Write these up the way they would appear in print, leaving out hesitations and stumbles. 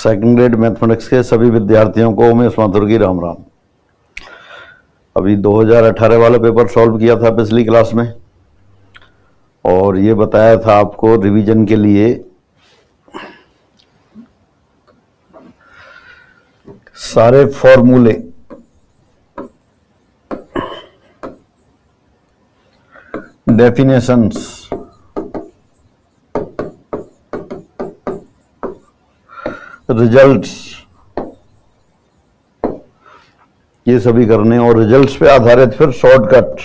Second grade mathematics के सभी विद्यार्थियों को उमेश माथुर की राम राम। अभी 2018 वाला पेपर सॉल्व किया था पिछली क्लास में और ये बताया था आपको रिवीजन के लिए सारे फॉर्मूले डेफिनेशंस रिजल्ट्स ये सभी करने और रिजल्ट्स पे आधारित फिर शॉर्टकट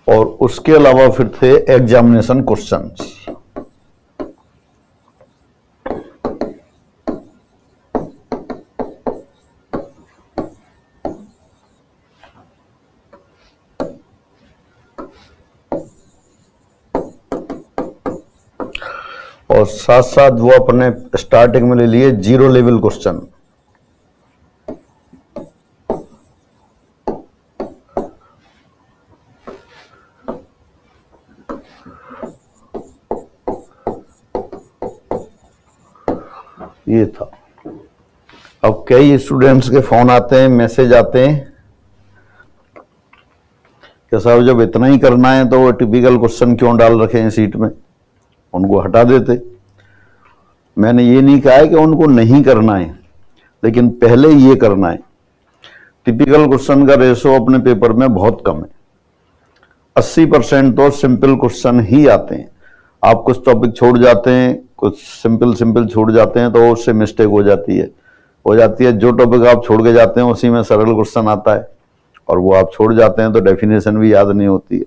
और उसके अलावा फिर थे एग्जामिनेशन क्वेश्चंस। और साथ साथ वो अपने स्टार्टिंग में ले लिए जीरो लेवल क्वेश्चन। ये था। अब कई स्टूडेंट्स के फोन आते हैं, मैसेज आते हैं कि साहब जब इतना ही करना है तो वो टिपिकल क्वेश्चन क्यों डाल रखे हैं सीट में, उनको हटा देते। मैंने ये नहीं कहा है कि उनको नहीं करना है, लेकिन पहले ये करना है। टिपिकल क्वेश्चन का रेशो अपने पेपर में बहुत कम है। 80% तो सिंपल क्वेश्चन ही आते हैं। आप कुछ टॉपिक छोड़ जाते हैं, कुछ सिंपल छोड़ जाते हैं तो उससे मिस्टेक हो जाती है। जो टॉपिक आप छोड़ के जाते हैं उसी में सरल क्वेश्चन आता है और वो आप छोड़ जाते हैं तो डेफिनेशन भी याद नहीं होती है।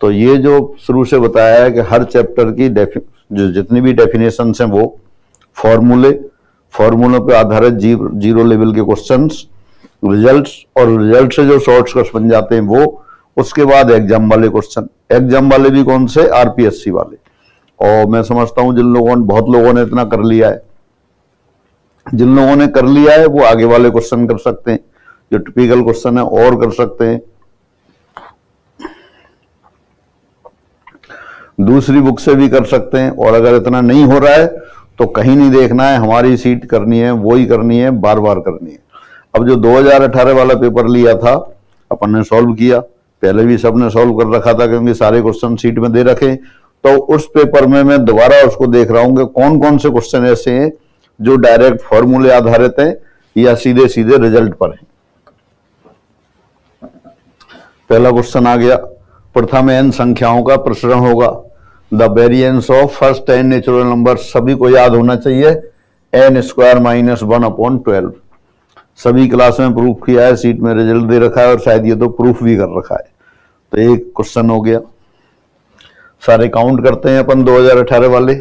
तो ये जो शुरू से बताया है कि हर चैप्टर की जो जितनी भी डेफिनेशन हैं वो फॉर्मूलों पे आधारित जीरो लेवल के क्वेश्चंस, रिजल्ट्स और रिजल्ट से जो शॉर्टकट्स बन जाते हैं वो, उसके बाद एग्जाम वाले क्वेश्चन। एग्जाम वाले भी कौन से? आरपीएससी वाले। और मैं समझता हूं बहुत लोगों ने इतना कर लिया है, जिन लोगों ने कर लिया है वो आगे वाले क्वेश्चन कर सकते हैं, जो टिपिकल क्वेश्चन है और कर सकते हैं। दूसरी बुक से भी कर सकते हैं। और अगर इतना नहीं हो रहा है तो कहीं नहीं देखना है, हमारी सीट करनी है, वो ही करनी है, बार बार करनी है। अब जो 2018 वाला पेपर लिया था अपन ने सॉल्व किया, पहले भी सबने सॉल्व कर रखा था क्योंकि सारे क्वेश्चन सीट में दे रखे। तो उस पेपर में मैं दोबारा उसको देख रहा हूं कि कौन कौन से क्वेश्चन ऐसे हैं जो डायरेक्ट फॉर्मूले आधारित हैं या सीधे सीधे रिजल्ट पर हैं। पहला क्वेश्चन आ गया, प्रथम n संख्याओं का प्रसरण होगा। The variance of first n natural number, सभी को याद होना चाहिए, n² - 1/12। सभी क्लास में प्रूफ किया है, सीट में रिजल्ट दे रखा है और शायद ये तो प्रूफ भी कर रखा है। तो एक क्वेश्चन हो गया। सारे काउंट करते हैं अपन 2018 वाले।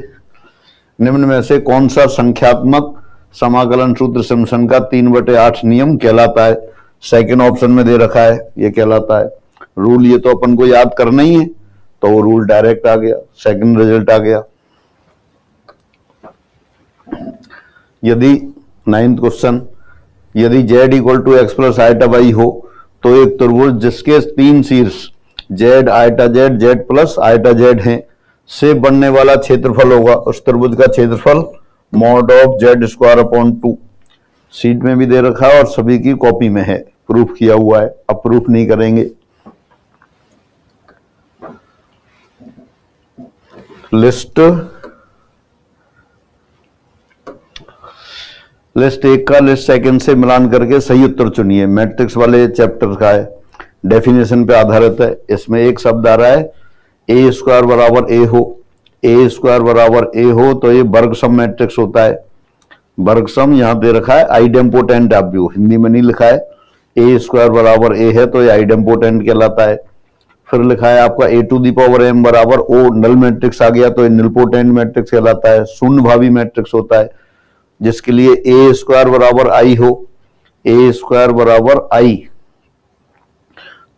निम्न में से कौन सा संख्यात्मक समाकलन सूत्र सिम्पसन का 3/8 नियम कहलाता है? सेकंड ऑप्शन में दे रखा है, ये कहलाता है। रूल ये तो अपन को याद करना ही है, तो वो रूल डायरेक्ट आ गया, सेकंड रिजल्ट आ गया। यदि 9th क्वेश्चन, यदि z = x + i हो तो एक त्रिभुज जिसके 3 शीर्ष z, z, z + z हैं से बनने वाला क्षेत्रफल होगा। उस त्रिभुज का क्षेत्रफल mod of z²/2। सीट में भी दे रखा है और सभी की कॉपी में है, प्रूफ किया हुआ है। अब प्रूफ नहीं करेंगे। लिस्ट 1 का लिस्ट सेकंड से मिलान करके सही उत्तर चुनिए। मैट्रिक्स वाले चैप्टर का है, डेफिनेशन पे आधारित है। इसमें एक शब्द आ रहा है a² = a हो, a² = a हो तो ये वर्ग सम मैट्रिक्स होता है। वर्ग सम यहां दे रखा है आइडेम्पोटेंट ऑफ व्यू, हिंदी में नहीं लिखा है। a² = a है तो ये आइडेम्पोटेंट कहलाता है। फिर लिखा है आपका a⁴m = o, नल मैट्रिक्स आ गया तो ये निलपोटेंट मैट्रिक्स कहलाता है। शून्य भावी मैट्रिक्स होता है जिसके लिए a² = i हो, a² = i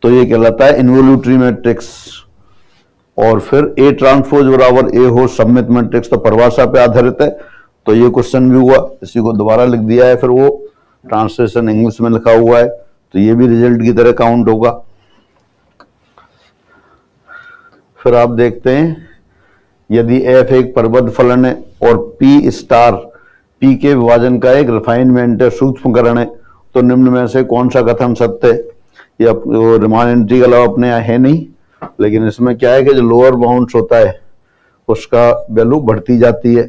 तो ये कहलाता है इन्वोल्यूटरी मैट्रिक्स। और फिर A ट्रांसपोज बराबर A हो, सममित मैट्रिक्स, तो परिभाषा पे आधारित है। तो ये क्वेश्चन भी हुआ, इसी को दोबारा लिख दिया है, फिर वो ट्रांसलेशन इंग्लिश में लिखा हुआ है, तो ये भी रिजल्ट की तरह काउंट होगा। फिर आप देखते हैं यदि f एक प्रबद्ध फलन है और p स्टार p के विभाजन का एक रिफाइनमेंट है, सूक्ष्मकरण है, तो निम्न में से कौन सा कथन सत्य है। ये रिमान इंटीग्रल अपने यहाँ है नहीं, लेकिन इसमें क्या है कि जो लोअर बाउंड्स होता है उसका वैल्यू बढ़ती जाती है,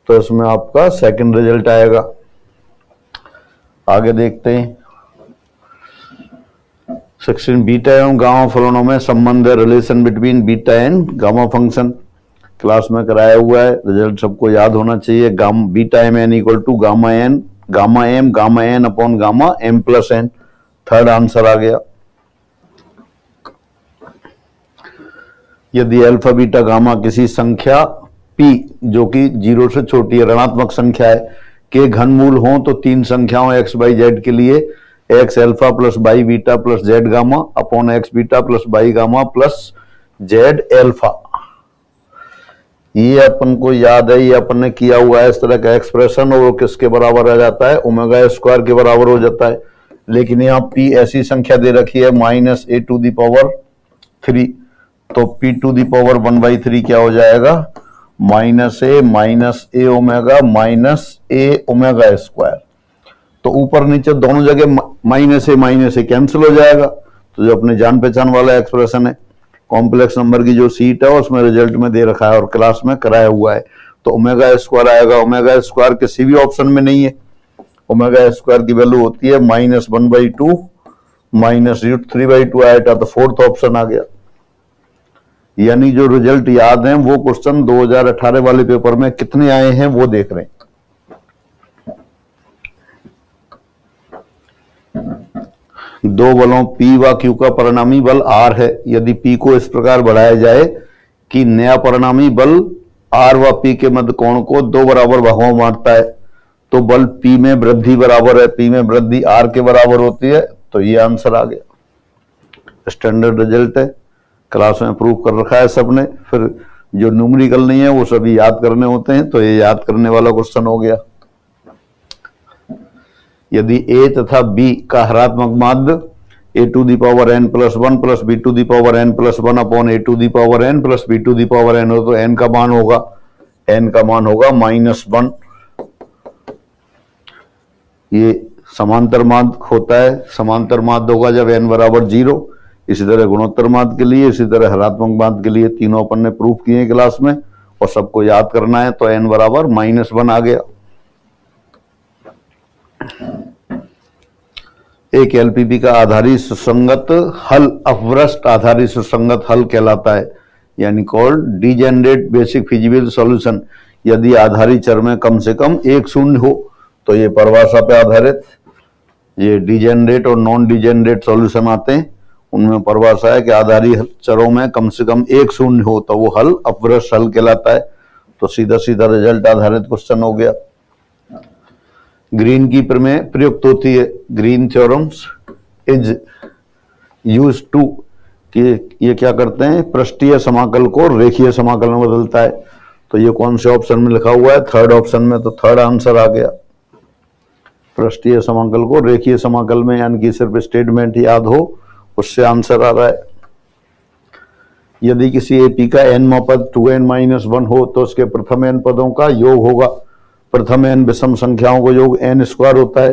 तो इसमें आपका सेकंड रिजल्ट आएगा। आगे देखते हैं 16 बीटा एवं गामा फलनों में संबंध है, relation between beta and gamma function class में कराया हुआ है, रिजल्ट सबको याद होना चाहिए। Beta m n equal to gamma m gamma n upon gamma m plus n, third answer आ गया। यदि अल्फा बीटा गामा किसी संख्या p जो कि 0 से छोटी है, ऋणात्मक संख्या है, के घनमूल हों तो तीन संख्याओं x बाई जेड के लिए x alpha plus by beta plus Z gamma upon x beta plus by gamma plus Z alpha. ये अपन को याद है, ये अपन ने किया हुआ है इस तरह का एक्सप्रेशन, और वो किसके बराबर आ जाता है, ओमेगा स्क्वायर के बराबर हो जाता है। लेकिन यहाँ p ऐसी संख्या दे रखी है minus a to the power 3, तो p टू दी पावर 1/3 क्या हो जाएगा, माइनस ए ओमेगा माइनस ए ओमेगा स्क्वायर। तो ऊपर नीचे दोनों जगह माइनस ए कैंसिल हो जाएगा। तो जो अपने जान पहचान वाला एक्सप्रेशन है, कॉम्प्लेक्स नंबर की जो सीट है उसमें रिजल्ट में दे रखा है और क्लास में कराया हुआ है, तो ओमेगा स्क्वायर आएगा। ओमेगा स्क्वायर किसी भी ऑप्शन में नहीं है, ओमेगा स्क्वायर की वैल्यू होती है -1/2 -√3/2 आया था, तो फोर्थ ऑप्शन आ गया। यानी जो रिजल्ट याद हैं वो क्वेश्चन 2018 वाले पेपर में कितने आए हैं वो देख रहे हैं। दो बलों P व Q का परिणामी बल R है। यदि P को इस प्रकार बढ़ाया जाए कि नया परिणामी बल R व P के मध्य कोण को 2 बराबर भागों में बांटता है, तो बल P में वृद्धि बराबर है, P में वृद्धि R के बराबर होती है, तो ये आंसर आ गया। स्टैंडर्ड रिजल्ट है, क्लास में प्रूव कर रखा है सबने। फिर जो न्यूमेरिकल नहीं है वो सभी याद करने होते हैं, तो ये याद करने वाला क्वेश्चन हो गया। यदि a तथा b का हरात्मक माध्य a to the power n plus 1 plus b to the power n plus 1 upon a to the power n plus b to the power n हो, तो n का मान होगा -1। ये समांतर माध्य होता है, समांतर माध्य होगा जब n बराबर 0। इसी तरह गुणोत्तर माध्य के लिए, इसी तरह हरात्मक माध्य के लिए, तीनों अपन ने प्रूफ किए हैं क्लास में और सबको याद करना है। तो n बराबर -1 आ गया। एक एलपीपी का आधारी सुसंगत हल अपभ्रष्ट आधारी सुसंगत हल कहलाता है, यानी called degenerate basic feasible solution. यदि आधारी चर में कम से कम एक शून्य हो, तो ये परिभाषा पे आधारित ये डिजेनरेट और नॉन डिजेनरेट सॉल्यूशन आते हैं। उनमें परिभाषा है कि आधारी चरों में कम से कम एक शून्य हो तो वो हल अपभ्रष्ट हल कहलाता है। तो सीधा सीधा रिजल्ट आधारित क्वेश्चन हो गया। ग्रीन की प्रमेय प्रयुक्त होती है, Green theorems is use to, कि ये क्या करते हैं, पृष्ठीय समाकल को रेखीय समाकल में बदलता है। तो ये कौन से ऑप्शन में लिखा हुआ है, थर्ड ऑप्शन में, तो थर्ड आंसर आ गया। पृष्ठीय समाकल को रेखीय समाकल में, यानी कि सिर्फ स्टेटमेंट याद हो उससे आंसर आ रहा है। यदि किसी एपी का n पद 2n-1 हो तो उसके प्रथम n पदों का योग होगा। प्रथम n विषम संख्याओं का योग n स्क्वायर होता है,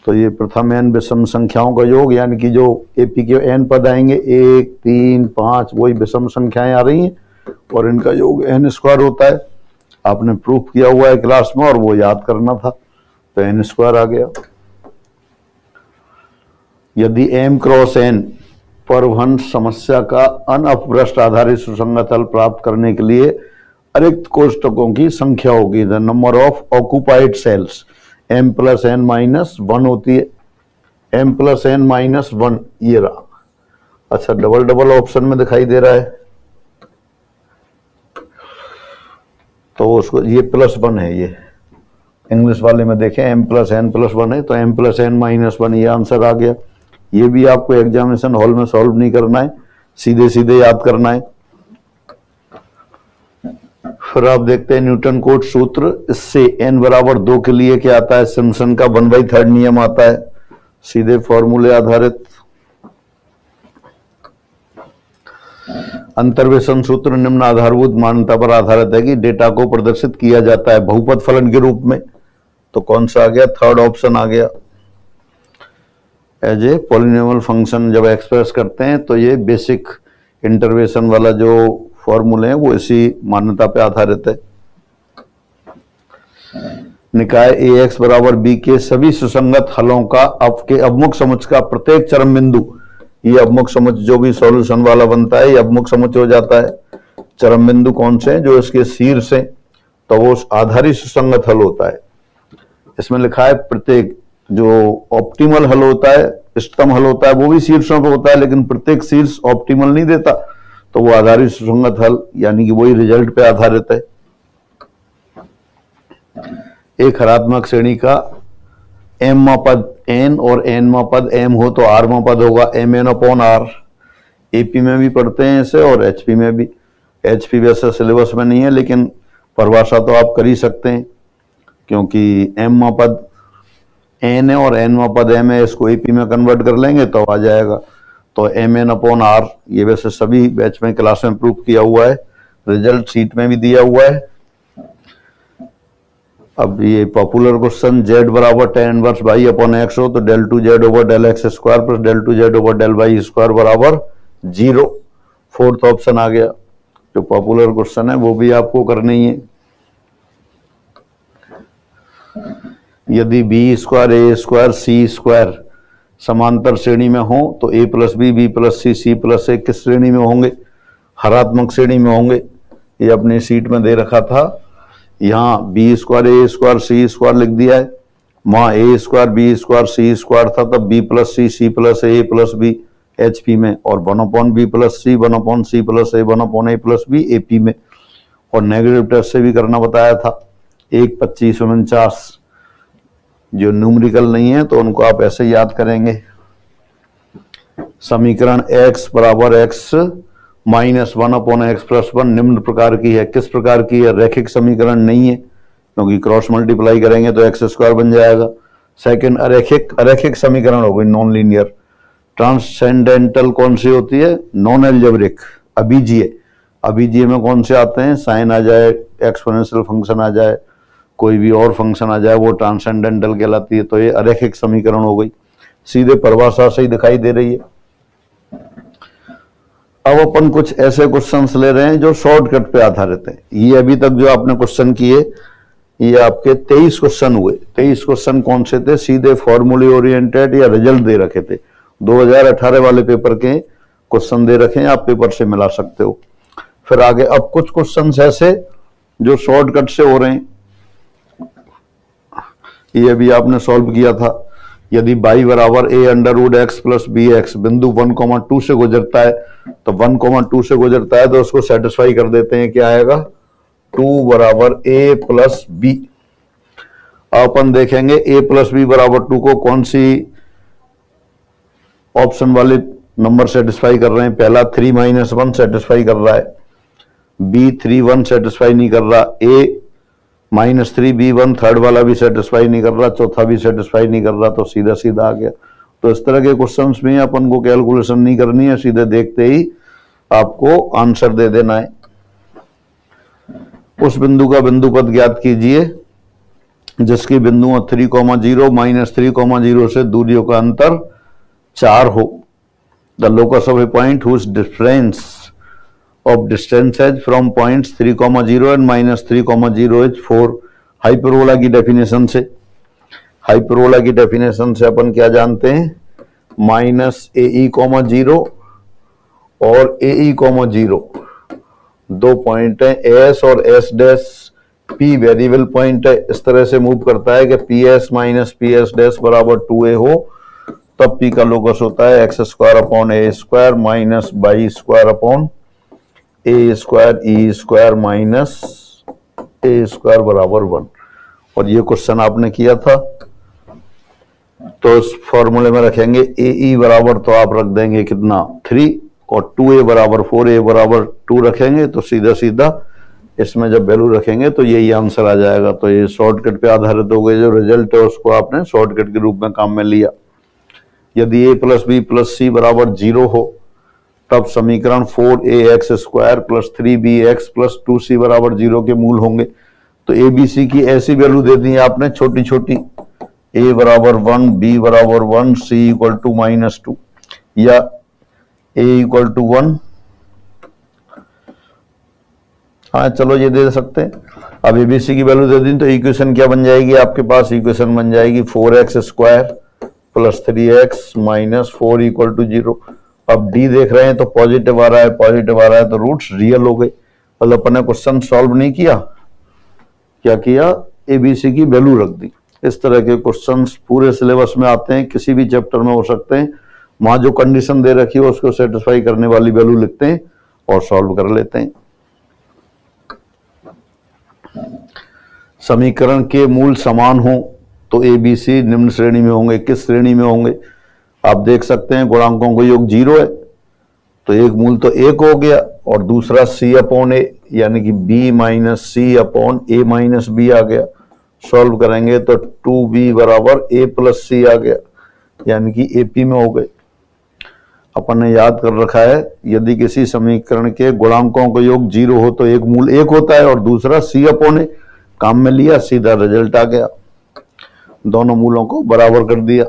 तो ये प्रथम n विषम संख्याओं का योग, यानी कि जो एपी के n पद आएंगे 1, 3, 5 वही विषम संख्याएं आ रही हैं और इनका योग n स्क्वायर होता है। आपने प्रूफ किया हुआ है क्लास में और वो याद करना था, तो n स्क्वायर आ गया। यदि m क्रॉस n परवहन समस्या का अनअपभ्रष्ट आधारित सुसंगत हल प्राप्त करने के लिए अरिक्त कोष्ठकों की संख्या होगी, the number of occupied cells m plus n minus 1 होती है, m प्लस n माइनस 1 ये रहा। अच्छा, डबल डबल ऑप्शन में दिखाई दे रहा है, तो उसको ये +1 है, ये इंग्लिश वाले में देखें m प्लस n प्लस 1 है, तो m प्लस n माइनस 1 ये आंसर आ गया। ये भी आपको एग्जामिनेशन हॉल में सॉल्व नहीं करना है, सीधे सीधे याद करना है। फिर आप देखते हैं न्यूटन कोट सूत्र, इससे n बराबर 2 के लिए क्या आता है, सिम्पसन का 1/3 नियम आता है, सीधे फॉर्मूले आधारित। अंतर्वेशन सूत्र निम्न आधारभूत मान्यता पर आधारित है कि डेटा को प्रदर्शित किया जाता है बहुपद फलन के रूप में। तो कौन सा आ गया? थर्ड ऑप्शन आ गया। एज ए पॉलिनोमियल फंक्शन जब एक्सप्रेस करते हैं तो ये बेसिक इंटरवेशन वाला जो फॉर्मूले हैं वो इसी मान्यता पे आधारित है। निकाय ax बराबर b के सभी सुसंगत हलों का आपके अवमुख समुच्च का प्रत्येक चरम बिंदु, ये अवमुख समुच्च जो भी सॉल्यूशन वाला बनता है ये अवमुख समुच्च हो जाता है। चरम बिंदु कौन से हैं? जो इसके शीर्ष हैं, तो वो आधारी सुसंगत हल होता है। इसमें लिखा है प्रत्येक, जो ऑप्टिमल हल होता है, इष्टतम हल होता है, वो भी शीर्षों पे होता है, लेकिन प्रत्येक शीर्ष ऑप्टिमल नहीं देता, तो वो आधारी सुसंगत हल यानी कि वही रिजल्ट पे आधारित है। एक हरात्मक श्रेणी का m मा पद n और n मा पद m हो तो r मा पद होगा mn/r। एपी में भी पढ़ते हैं इसे और एचपी में भी। एचपी वैसे सिलेबस में नहीं है, लेकिन परिभाषा तो आप कर ही सकते हैं, क्योंकि m मा पद n है और n मा पद m है, इसको एपी में कन्वर्ट कर लेंगे तो आ जाएगा। तो mn/r, ये वैसे सभी बैच में क्लास में प्रूफ किया हुआ है, रिजल्ट शीट में भी दिया हुआ है। अब ये पॉपुलर क्वेश्चन, z बराबर tan inverse y upon x हो तो del 2z over del x square plus del 2z over del y square बराबर 0। फोर्थ ऑप्शन आ गया। जो पॉपुलर क्वेश्चन है वो भी आपको करना ही है। यदि b square a square c square समांतर श्रेणी में हो तो a plus b plus c plus a किस श्रेणी में होंगे? हरात्मक श्रेणी में होंगे। ये अपनी शीट में दे रखा था, यहाँ बी स्क्वायर ए स्क्वायर सी स्क्वायर लिख दिया है। वहां ए square b square c square था, तब बी प्लस सी प्लस ए प्लस बी एचपी में, और 1/b प्लस सी 1/c प्लस ए 1/a प्लस बी एपी में। और नेगेटिव टेस्ट से भी करना बताया था। 1, 25, 49 जो न्यूमेरिकल नहीं है तो उनको आप ऐसे याद करेंगे। समीकरण x बराबर x माइनस 1/x प्लस 1 निम्न प्रकार की है। किस प्रकार की है? रैखिक समीकरण नहीं है, क्योंकि क्रॉस मल्टीप्लाई करेंगे तो x स्क्वायर बन जाएगा। सेकंड अरैखिक समीकरण हो गई, नॉन लीनियर। ट्रांसेंडेंटल कौन सी होती है? Non algebraic. अबीजीय में कौन से आते हैं? साइन आ जाए, एक्सपोनेंशियल फंक्शन आ जाए, कोई भी और फंक्शन आ जाए, वो ट्रांसेंडेंटल कहलाती है। तो ये अरैखिक समीकरण हो गई, सीधे परिभाषा से ही दिखाई दे रही है। अब अपन कुछ ऐसे क्वेश्चंस ले रहे हैं जो शॉर्टकट पे आधारित है। ये अभी तक जो आपने क्वेश्चन किए, ये आपके 23 क्वेश्चन हुए। 23 क्वेश्चन कौन से थे? सीधे फॉर्मूले ओरिएंटेड या रिजल्ट दे रखे थे। 2018 वाले पेपर के क्वेश्चन दे रखे हैं, आप पेपर से मिला सकते हो। फिर आगे अब कुछ क्वेश्चन ऐसे जो शॉर्टकट से हो रहे हैं, ये अभी आपने सॉल्व किया था। यदि y बराबर a√x प्लस bx बिंदु 1,2 से गुजरता है, तो 1,2 से गुजरता है तो उसको सेटिस्फाई कर देते हैं। क्या आएगा? 2 बराबर a प्लस b। अपन देखेंगे a प्लस b बराबर 2 को कौन सी ऑप्शन वाले नंबर सेटिस्फाई कर रहे हैं? पहला 3 - 1 सेटिस्फाई कर रहा है, b 3 1 सेटिस्फाई नहीं कर रहा, a -3 b1 थर्ड वाला भी सेटिस्फाई नहीं कर रहा, चौथा भी सेटिस्फाई नहीं कर रहा, तो सीधा सीधा आ गया। तो इस तरह के क्वेश्चंस में अपन को कैलकुलेशन नहीं करनी है, सीधे देखते ही आपको आंसर दे देना है। उस बिंदु का बिंदु पद ज्ञात कीजिए जिसकी बिंदुओं 3,0 -3,0 से दूरियों का अंतर 4 हो। The locus of a point whose difference of distances from points 3,0 and -3,0 is 4। Hyperbola की डेफिनेशन से, अपन क्या जानते हैं? -ae,0 और ae,0 दो पॉइंट है, s और s dash. p variable point है, इस तरह से मूव करता है कि ps माइनस ps डैश बराबर 2a हो, तब p का लोकस होता है x square upon a square minus y square upon A square E square minus A square बराबर 1। और ये क्वेश्चन आपने किया था, तो इस फॉर्मूले में रखेंगे ए ई बराबर, तो आप रख देंगे कितना? 3, और 2a बराबर 4, a बराबर 2 रखेंगे, तो सीधा सीधा इसमें जब वैल्यू रखेंगे तो यही आंसर आ जाएगा। तो ये शॉर्टकट पे आधारित हो गए, जो रिजल्ट है उसको आपने शॉर्टकट के रूप में काम में लिया। यदि a plus b plus c बराबर 0 हो तब समीकरण 4ax² plus 3bx plus 2c बराबर 0 के मूल होंगे। तो ए बी सी की ऐसी वैल्यू दे दी है आपने छोटी छोटी, a बराबर 1, b बराबर 1, c इक्वल टू -2 या a इक्वल टू 1। हाँ चलो ये दे सकते हैं। अब एबीसी की वैल्यू दे दी तो इक्वेशन क्या बन जाएगी आपके पास? इक्वेशन बन जाएगी 4x² plus 3x minus 4 equal to 0। अब डी देख रहे हैं तो पॉजिटिव आ रहा है, पॉजिटिव आ रहा है तो रूट्स रियल हो गए। मतलब अपन ने क्वेश्चन सॉल्व नहीं किया, क्या किया? एबीसी की वैल्यू रख दी। इस तरह के क्वेश्चंस पूरे सिलेबस में आते हैं, किसी भी चैप्टर में हो सकते हैं। वहां जो कंडीशन दे रखी है उसको सेटिस्फाई करने वाली वैल्यू लिखते हैं और सॉल्व कर लेते हैं। समीकरण के मूल समान हो तो ए बी सी निम्न श्रेणी में होंगे। किस श्रेणी में होंगे? आप देख सकते हैं गुणांकों का योग 0 है तो एक मूल तो 1 हो गया और दूसरा c अपॉन ए यानी कि b माइनस सी अपॉन ए माइनस बी आ गया। सॉल्व करेंगे तो 2b बराबर a प्लस सी आ गया यानी कि AP में हो गए। अपन ने याद कर रखा है यदि किसी समीकरण के गुणांकों का योग 0 हो तो एक मूल 1 होता है और दूसरा c अपॉन ए। काम में लिया, सीधा रिजल्ट आ गया, दोनों मूलों को बराबर कर दिया।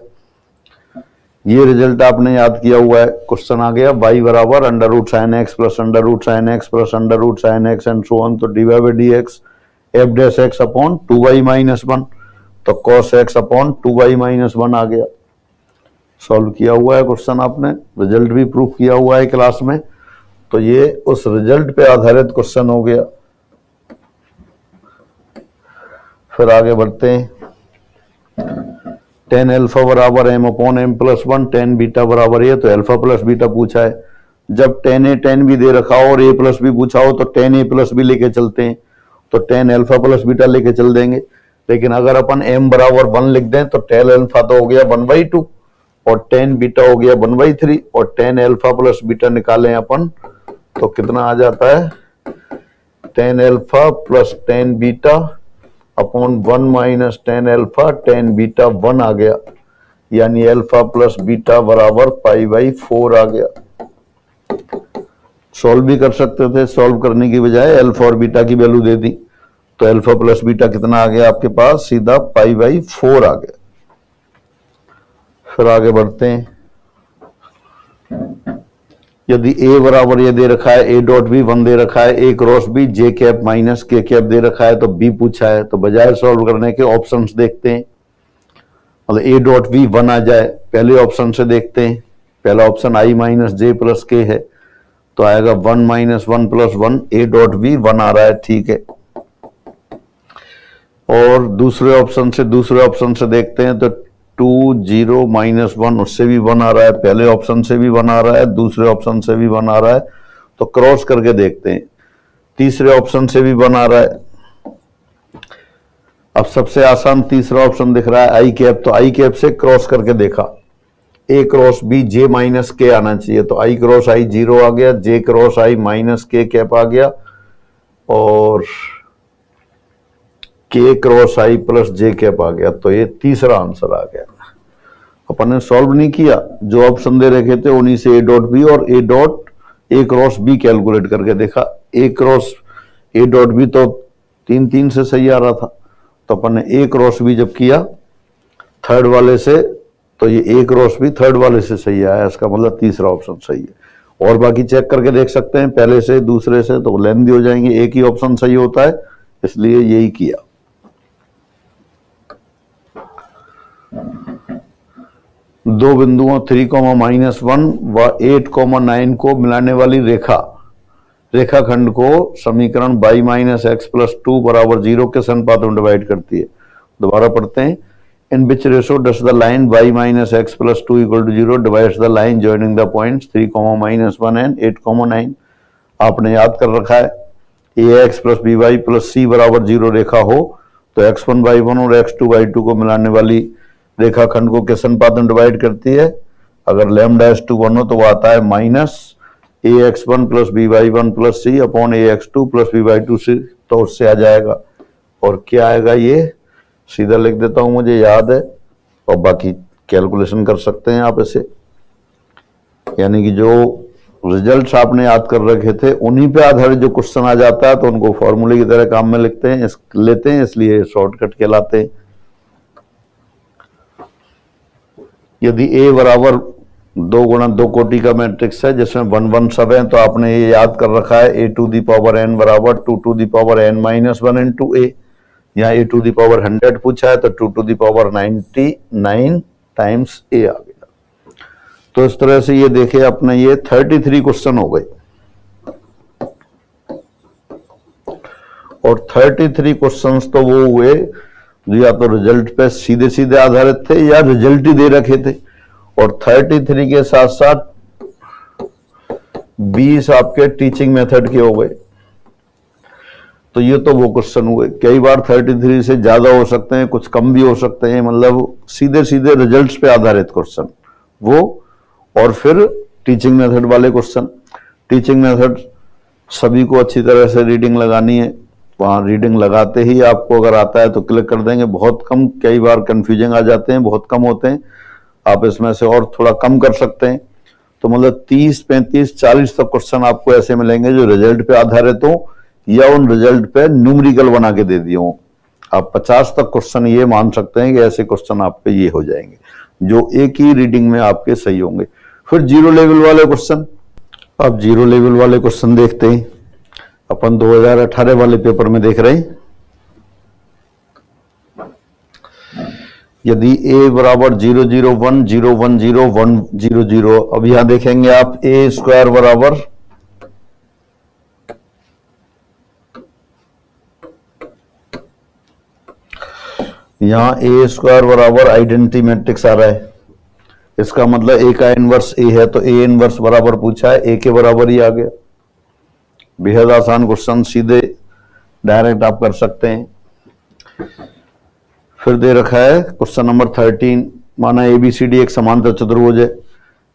ये रिजल्ट आपने याद किया हुआ है। क्वेश्चन आ गया y बराबर √sin x plus √sin x plus √sin x and so on. तो dy/dx f' upon 2y minus 1 तो cos x upon 2y minus 1 आ गया। सॉल्व किया हुआ है क्वेश्चन आपने, रिजल्ट भी प्रूफ किया हुआ है क्लास में। तो ये उस रिजल्ट पे आधारित क्वेश्चन हो गया। फिर आगे बढ़ते हैं। tan अल्फा बराबर m upon m plus 1, tan beta बराबर a, तो अल्फा प्लस बीटा पूछा है। जब tan a tan b दे रखा हो और a प्लस b पूछा हो तो tan a प्लस b लेके चलते हैं, तो tan अल्फा प्लस बीटा लेके चल देंगे। लेकिन अगर अपन m बराबर 1 लिख दें तो tan अल्फा तो हो गया 1/2 और tan बीटा हो गया 1/3 और tan अल्फा प्लस बीटा निकालें अपन तो कितना आ जाता है? tan alpha plus tan beta upon 1 minus tan alpha tan beta 1 आ गया यानी अल्फा प्लस बीटा बराबर π/4 आ गया। सॉल्व भी कर सकते थे, सॉल्व करने की बजाय अल्फा और बीटा की वैल्यू दे दी तो अल्फा प्लस बीटा कितना आ गया आपके पास? सीधा π/4 आ गया। फिर आगे बढ़ते हैं। यदि a बराबर ये दे रखा है a डॉट b 1 दे रखा है, a cross b j cap minus k cap दे रखा है तो b पूछा है, तो बजाय सॉल्व करने के ऑप्शंस देखते हैं। मतलब a डॉट b 1 आ जाए, पहले ऑप्शन से देखते हैं। पहला option i minus j plus k है तो आएगा 1 minus 1 plus 1, a dot b 1 आ रहा है, ठीक है। और दूसरे ऑप्शन से देखते हैं तो 2 0 माइनस 1 उससे भी 1 आ रहा है, पहले ऑप्शन से भी 1 आ रहा है, दूसरे ऑप्शन से भी 1 आ रहा है। तो क्रॉस करके देखते हैं, तीसरे ऑप्शन से भी 1 आ रहा है। अब सबसे आसान तीसरा ऑप्शन दिख रहा है आई कैप, तो आई कैप से क्रॉस करके देखा, ए क्रॉस बी जे माइनस के आना चाहिए तो आई क्रॉस आई 0 आ गया, जे क्रॉस आई माइनस के कैप आ गया और के क्रॉस आई प्लस जे कैप आ गया। तो ये तीसरा आंसर आ गया। अपन ने सॉल्व नहीं किया, जो ऑप्शन दे रखे थे उन्हीं से ए डॉट बी और ए क्रॉस बी कैलकुलेट करके देखा। ए क्रॉस ए डॉट बी तो 3 से सही आ रहा था, तो अपन ने ए क्रॉस बी जब किया थर्ड वाले से तो ये ए क्रॉस बी थर्ड वाले से सही आया, इसका मतलब तीसरा ऑप्शन सही है। और बाकी चेक करके देख सकते हैं पहले से दूसरे से, तो लेंथी हो जाएंगे। एक ही ऑप्शन सही होता है इसलिए यही किया। दो बिंदुओं 3,-1 व 8,9 को मिलाने वाली रेखाखंड को समीकरण y माइनस एक्स प्लस 2 बराबर 0 के अनुपात में डिवाइड करती है। दोबारा पढ़ते हैं। In which ratio does the line y minus x plus 2 equal to 0 divides the line joining the points 3,-1 and 8,9। आपने याद कर रखा है ax plus by plus c बराबर 0 रेखा हो तो x1/1 और x2/2 को मिलाने वाली रेखाखंड को किस अनुपात में डिवाइड करती है? अगर λ(2) 1 हो तो वो आता है minus ax1 plus by1 plus c upon ax2 plus by2 c, तो उससे आ जाएगा। और क्या आएगा ये सीधा लिख देता हूं, मुझे याद है, और बाकी कैलकुलेशन कर सकते हैं आप इसे। यानी कि जो रिजल्ट्स आपने याद कर रखे थे उन्हीं पे आधारित जो क्वेश्चन आ जाता है तो उनको फॉर्मूले की तरह काम में लिखते हैं लेते हैं, इसलिए शॉर्टकट कहलाते हैं। यदि ए बराबर 2 गुणा 2 कोटि का मैट्रिक्स है जिसमें 1 1 सब है तो आपने ये याद कर रखा है a to the power n बराबर 2 to the power n minus 1 into a. यहाँ ए टू दी पावर 100 पूछा है तो 2 टू दी पावर 99 टाइम्स ए आ गया। तो इस तरह से ये देखे अपने ये 33 क्वेश्चन हो गए और 33 क्वेश्चंस तो वो हुए जो या तो रिजल्ट पे सीधे सीधे आधारित थे या रिजल्ट ही दे रखे थे, और 33 के साथ साथ 20 आपके टीचिंग मेथड के हो गए। तो ये तो वो क्वेश्चन हुए। कई बार 33 से ज्यादा हो सकते हैं, कुछ कम भी हो सकते हैं, मतलब सीधे सीधे रिजल्ट्स पे आधारित क्वेश्चन वो, और फिर टीचिंग मेथड वाले क्वेश्चन। टीचिंग मेथड सभी को अच्छी तरह से रीडिंग लगानी है, वहां रीडिंग लगाते ही आपको अगर आता है तो क्लिक कर देंगे। बहुत कम, कई बार कंफ्यूजिंग आ जाते हैं, बहुत कम होते हैं, आप इसमें से और थोड़ा कम कर सकते हैं। तो मतलब 30 35 40 तक क्वेश्चन आपको ऐसे मिलेंगे जो रिजल्ट पे आधारित हो या उन रिजल्ट पे न्यूमेरिकल बना के दे दिए हो। आप 50 तक क्वेश्चन ये मान सकते हैं कि ऐसे क्वेश्चन आप पे ये हो जाएंगे जो एक ही रीडिंग में आपके सही होंगे। फिर जीरो लेवल वाले क्वेश्चन। अब जीरो लेवल वाले क्वेश्चन देखते हैं, अपन 2018 वाले पेपर में देख रहे हैं। यदि a बराबर 0 0 1 0 1 0 1 0 0, अब यहां देखेंगे आप a स्क्वायर बराबर यहां a स्क्वायर बराबर आइडेंटिटी मैट्रिक्स आ रहा है। इसका मतलब a का इनवर्स a है तो a इनवर्स बराबर पूछा है, a के बराबर ही आ गया। बेहद आसान क्वेश्चन, सीधे डायरेक्ट आप कर सकते हैं। फिर दे रखा है क्वेश्चन नंबर 13, माना ABCD एक समांतर चतुर्भुज है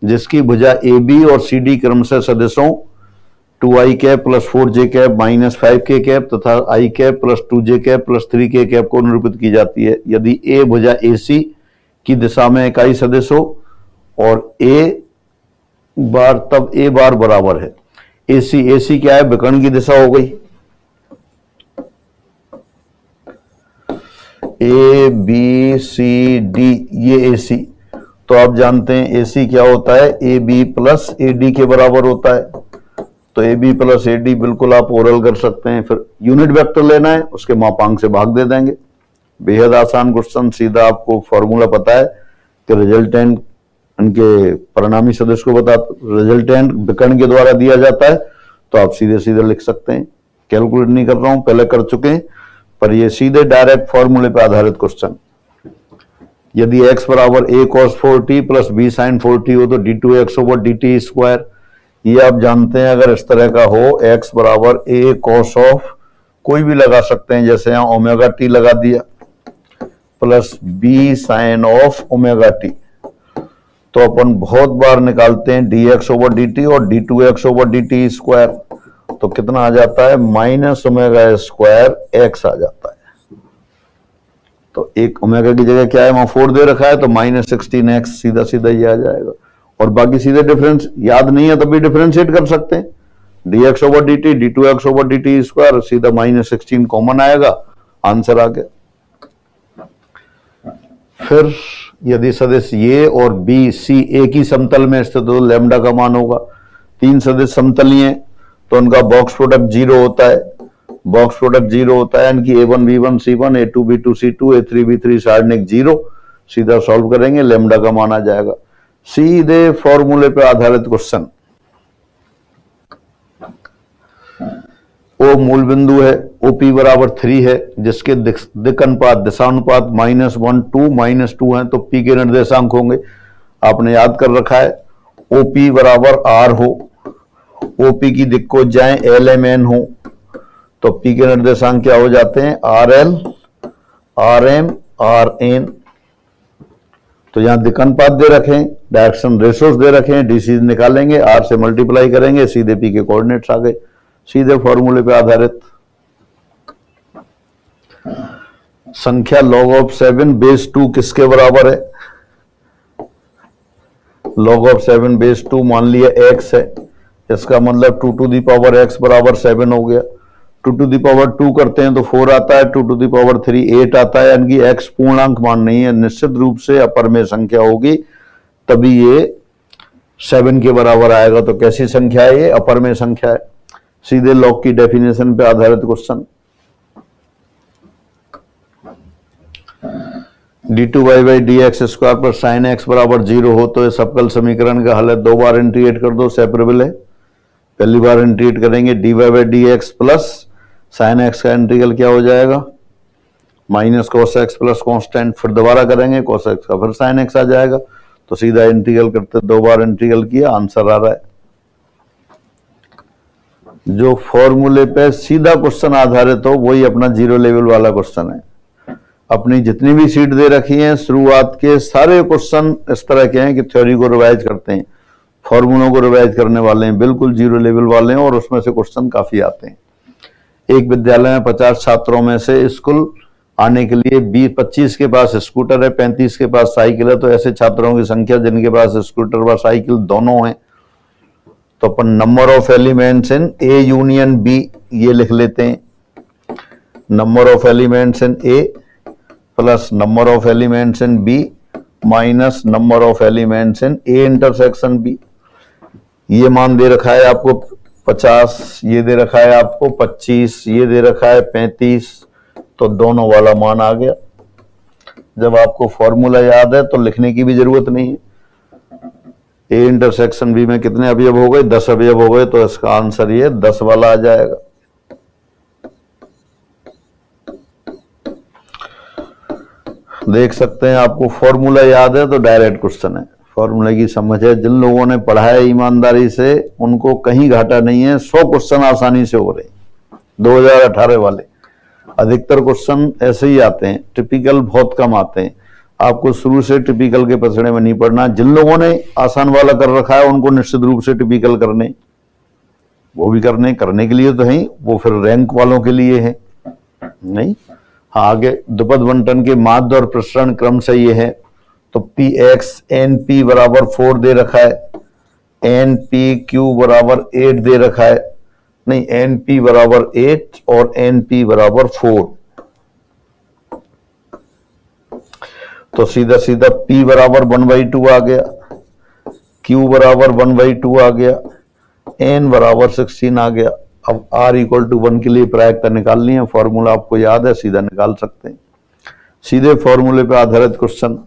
जिसकी भुजा AB और CD क्रमशः सदिशों 2i cap plus 4j cap minus 5k cap तथा i cap plus 2j cap plus 3k cap को निरूपित की जाती है। यदि A भुजा AC की दिशा में इकाई सदिश हो और A बार, तब A बार बराबर है AC क्या है, विकर्ण की दिशा हो गई। A B C D ये AC, तो आप जानते हैं AC क्या होता है, AB प्लस AD के बराबर होता है। तो AB प्लस AD बिल्कुल आप ओरल कर सकते हैं। फिर यूनिट वेक्टर लेना है, उसके मापांक से भाग दे देंगे। बेहद आसान क्वेश्चन, सीधा आपको फॉर्मूला पता है कि रिजल्टेंट उनके परिणामी सदिश को बता, रिजल्टेंट विकर्ण के द्वारा दिया जाता है, तो आप सीधे सीधे लिख सकते हैं। कैलकुलेट नहीं कर रहा हूं, पहले कर चुके हैं, पर ये सीधे डायरेक्ट फॉर्मूले पे आधारित क्वेश्चन। यदि x बराबर a cos 4t plus b sin 4t हो तो d2x ओवर dt स्क्वायर, ये आप जानते हैं अगर इस तरह का हो, x बराबर a cos ऑफ कोई भी लगा सकते हैं, जैसे यहां ओमेगा t लगा दिया plus b sin of omega t, तो अपन बहुत बार निकालते हैं dx ओवर dt और d2x ओवर dt स्क्वायर, तो कितना आ जाता है, माइनस ओमेगा स्क्वायर x आ जाता है। तो एक ओमेगा की जगह क्या है, वहां 4 दे रखा है, तो माइनस 16x सीधा सीधा ये आ जाएगा। और बाकी सीधे डिफरेंस याद नहीं है तब भी डिफरेंशिएट कर सकते हैं, dx over dt d2x over dt square, सीधा माइनस 16 कॉमन आएगा, आंसर आ गया। फिर यदि सदिश ये और बी सी एक ही समतल में स्थित हो, लैम्डा का मान होगा। 3 सदिश समतलीय हैं तो उनका बॉक्स प्रोडक्ट 0 होता है, बॉक्स प्रोडक्ट 0 होता है, इनकी a1 b1 c1 a2 b2 c2 a3 b3 सारणिक 0, सीधा सॉल्व करेंगे, लैम्डा का मान आ जाएगा। सीधे फॉर्मूले पे आधारित क्वेश्चन। O मूल बिंदु है, OP बराबर 3 है, जिसके दिक् अनुपात दिशानुपात -1 2 -2 है, तो P के निर्देशांक होंगे। आपने याद कर रखा है OP बराबर R हो, OP की दिक् को जाए LMN हो, तो P के निर्देशांक क्या हो जाते हैं, RL RM RN। तो यहां दिक् अनुपात दे रखें, डायरेक्शन रेशोस दे रखें, DC निकालेंगे, R से मल्टीप्लाई करेंगे, सीधे P के कोऑर्डिनेट्स आ गए, सीधे फॉर्मूले पे आधारित। संख्या log ऑफ 7 बेस 2 किसके बराबर है, log ऑफ 7 बेस 2 मान लिया x है, इसका मतलब 2 टू दी पावर x बराबर 7 हो गया। 2 टू दी पावर 2 करते हैं तो 4 आता है, 2 टू दी पावर 3 8 आता है, यानी कि x पूर्णांक मान नहीं है, निश्चित रूप से अपर में संख्या होगी तभी ये 7 के बराबर आएगा। तो कैसी संख्या है ये? अपर में संख्या है। सीधे लॉग की डेफिनेशन पे आधारित क्वेश्चन। d2y/dx² पर sin x बराबर 0 हो तो इस अवकल समीकरण का हल है। 2 बार इंटीग्रेट कर दो, सेपरेबल है। पहली बार इंटीग्रेट करेंगे dy/dx प्लस sin x का इंटीग्रल क्या हो जाएगा? Minus cos x plus constant, फिर दोबारा करेंगे cos x का, फिर sin x आ जाएगा। तो सीधा इंटीग्रल करते 2 बार इंटीग्रल किया, आंसर आ रहा है। जो फॉर्मूले पे सीधा क्वेश्चन आधारित हो वही अपना जीरो लेवल वाला क्वेश्चन है। अपनी जितनी भी सीट दे रखी हैं शुरुआत के सारे क्वेश्चन इस तरह के हैं कि थ्योरी को रिवाइज करते हैं, फॉर्मूलों को रिवाइज करने वाले हैं, बिल्कुल जीरो लेवल वाले हैं और उसमें से क्वेश्चन काफी आते हैं। एक विद्यालय में 50 छात्रों में से स्कूल आने के लिए 20-25 के पास स्कूटर है, 35 के पास साइकिल है। तो ऐसे छात्रों की संख्या जिनके पास स्कूटर व साइकिल दोनों हैं, तो अपन number of elements in a union b ये लिख लेते हैं। Number of elements in a plus number of elements in b minus number of elements in a intersection b. ये मान दे रखा है आपको 50, ये दे रखा है आपको 25, ये दे रखा है 35, तो दोनों वाला मान आ गया। जब आपको फॉर्मूला याद है तो लिखने की भी जरूरत नहीं है। ए इंटरसेक्शन बी में कितने अवयव हो गए? 10 अवयव हो गए, तो इसका आंसर ये 10 वाला आ जाएगा। देख सकते हैं आपको फॉर्मूला याद है तो डायरेक्ट क्वेश्चन है, फॉर्मूले की समझ है। जिन लोगों ने पढ़ा है ईमानदारी से उनको कहीं घाटा नहीं है, 100 क्वेश्चन आसानी से हो रहे हैं। 2018 वाले अधिकतर क्वेश्चन ऐसे ही आते हैं, टिपिकल बहुत कम आते हैं। आपको शुरू से टिपिकल के पसड़े में नहीं पड़ना। जिन लोगों ने आसान वाला कर रखा है उनको निश्चित रूप से टिपिकल करने, वो भी करने के लिए तो है, वो फिर रैंक वालों के लिए है नहीं। हाँ, आगे द्विपद बंटन के माध्य और प्रसरण क्रम से ये है। तो पी एक्स एन पी बराबर 4 दे रखा है, एन पी क्यू बराबर 8 दे रखा है, नहीं एन पी बराबर 8 और एन पी बराबर 4। तो सीधा सीधा P बराबर 1/2 आ गया, Q बराबर 1/2 आ गया, N बराबर 16 आ गया। अब R = 1 के लिए प्रायिकता निकालनी है, फॉर्मूला आपको याद है, सीधा निकाल सकते हैं। सीधे फॉर्मूले पे आधारित क्वेश्चन।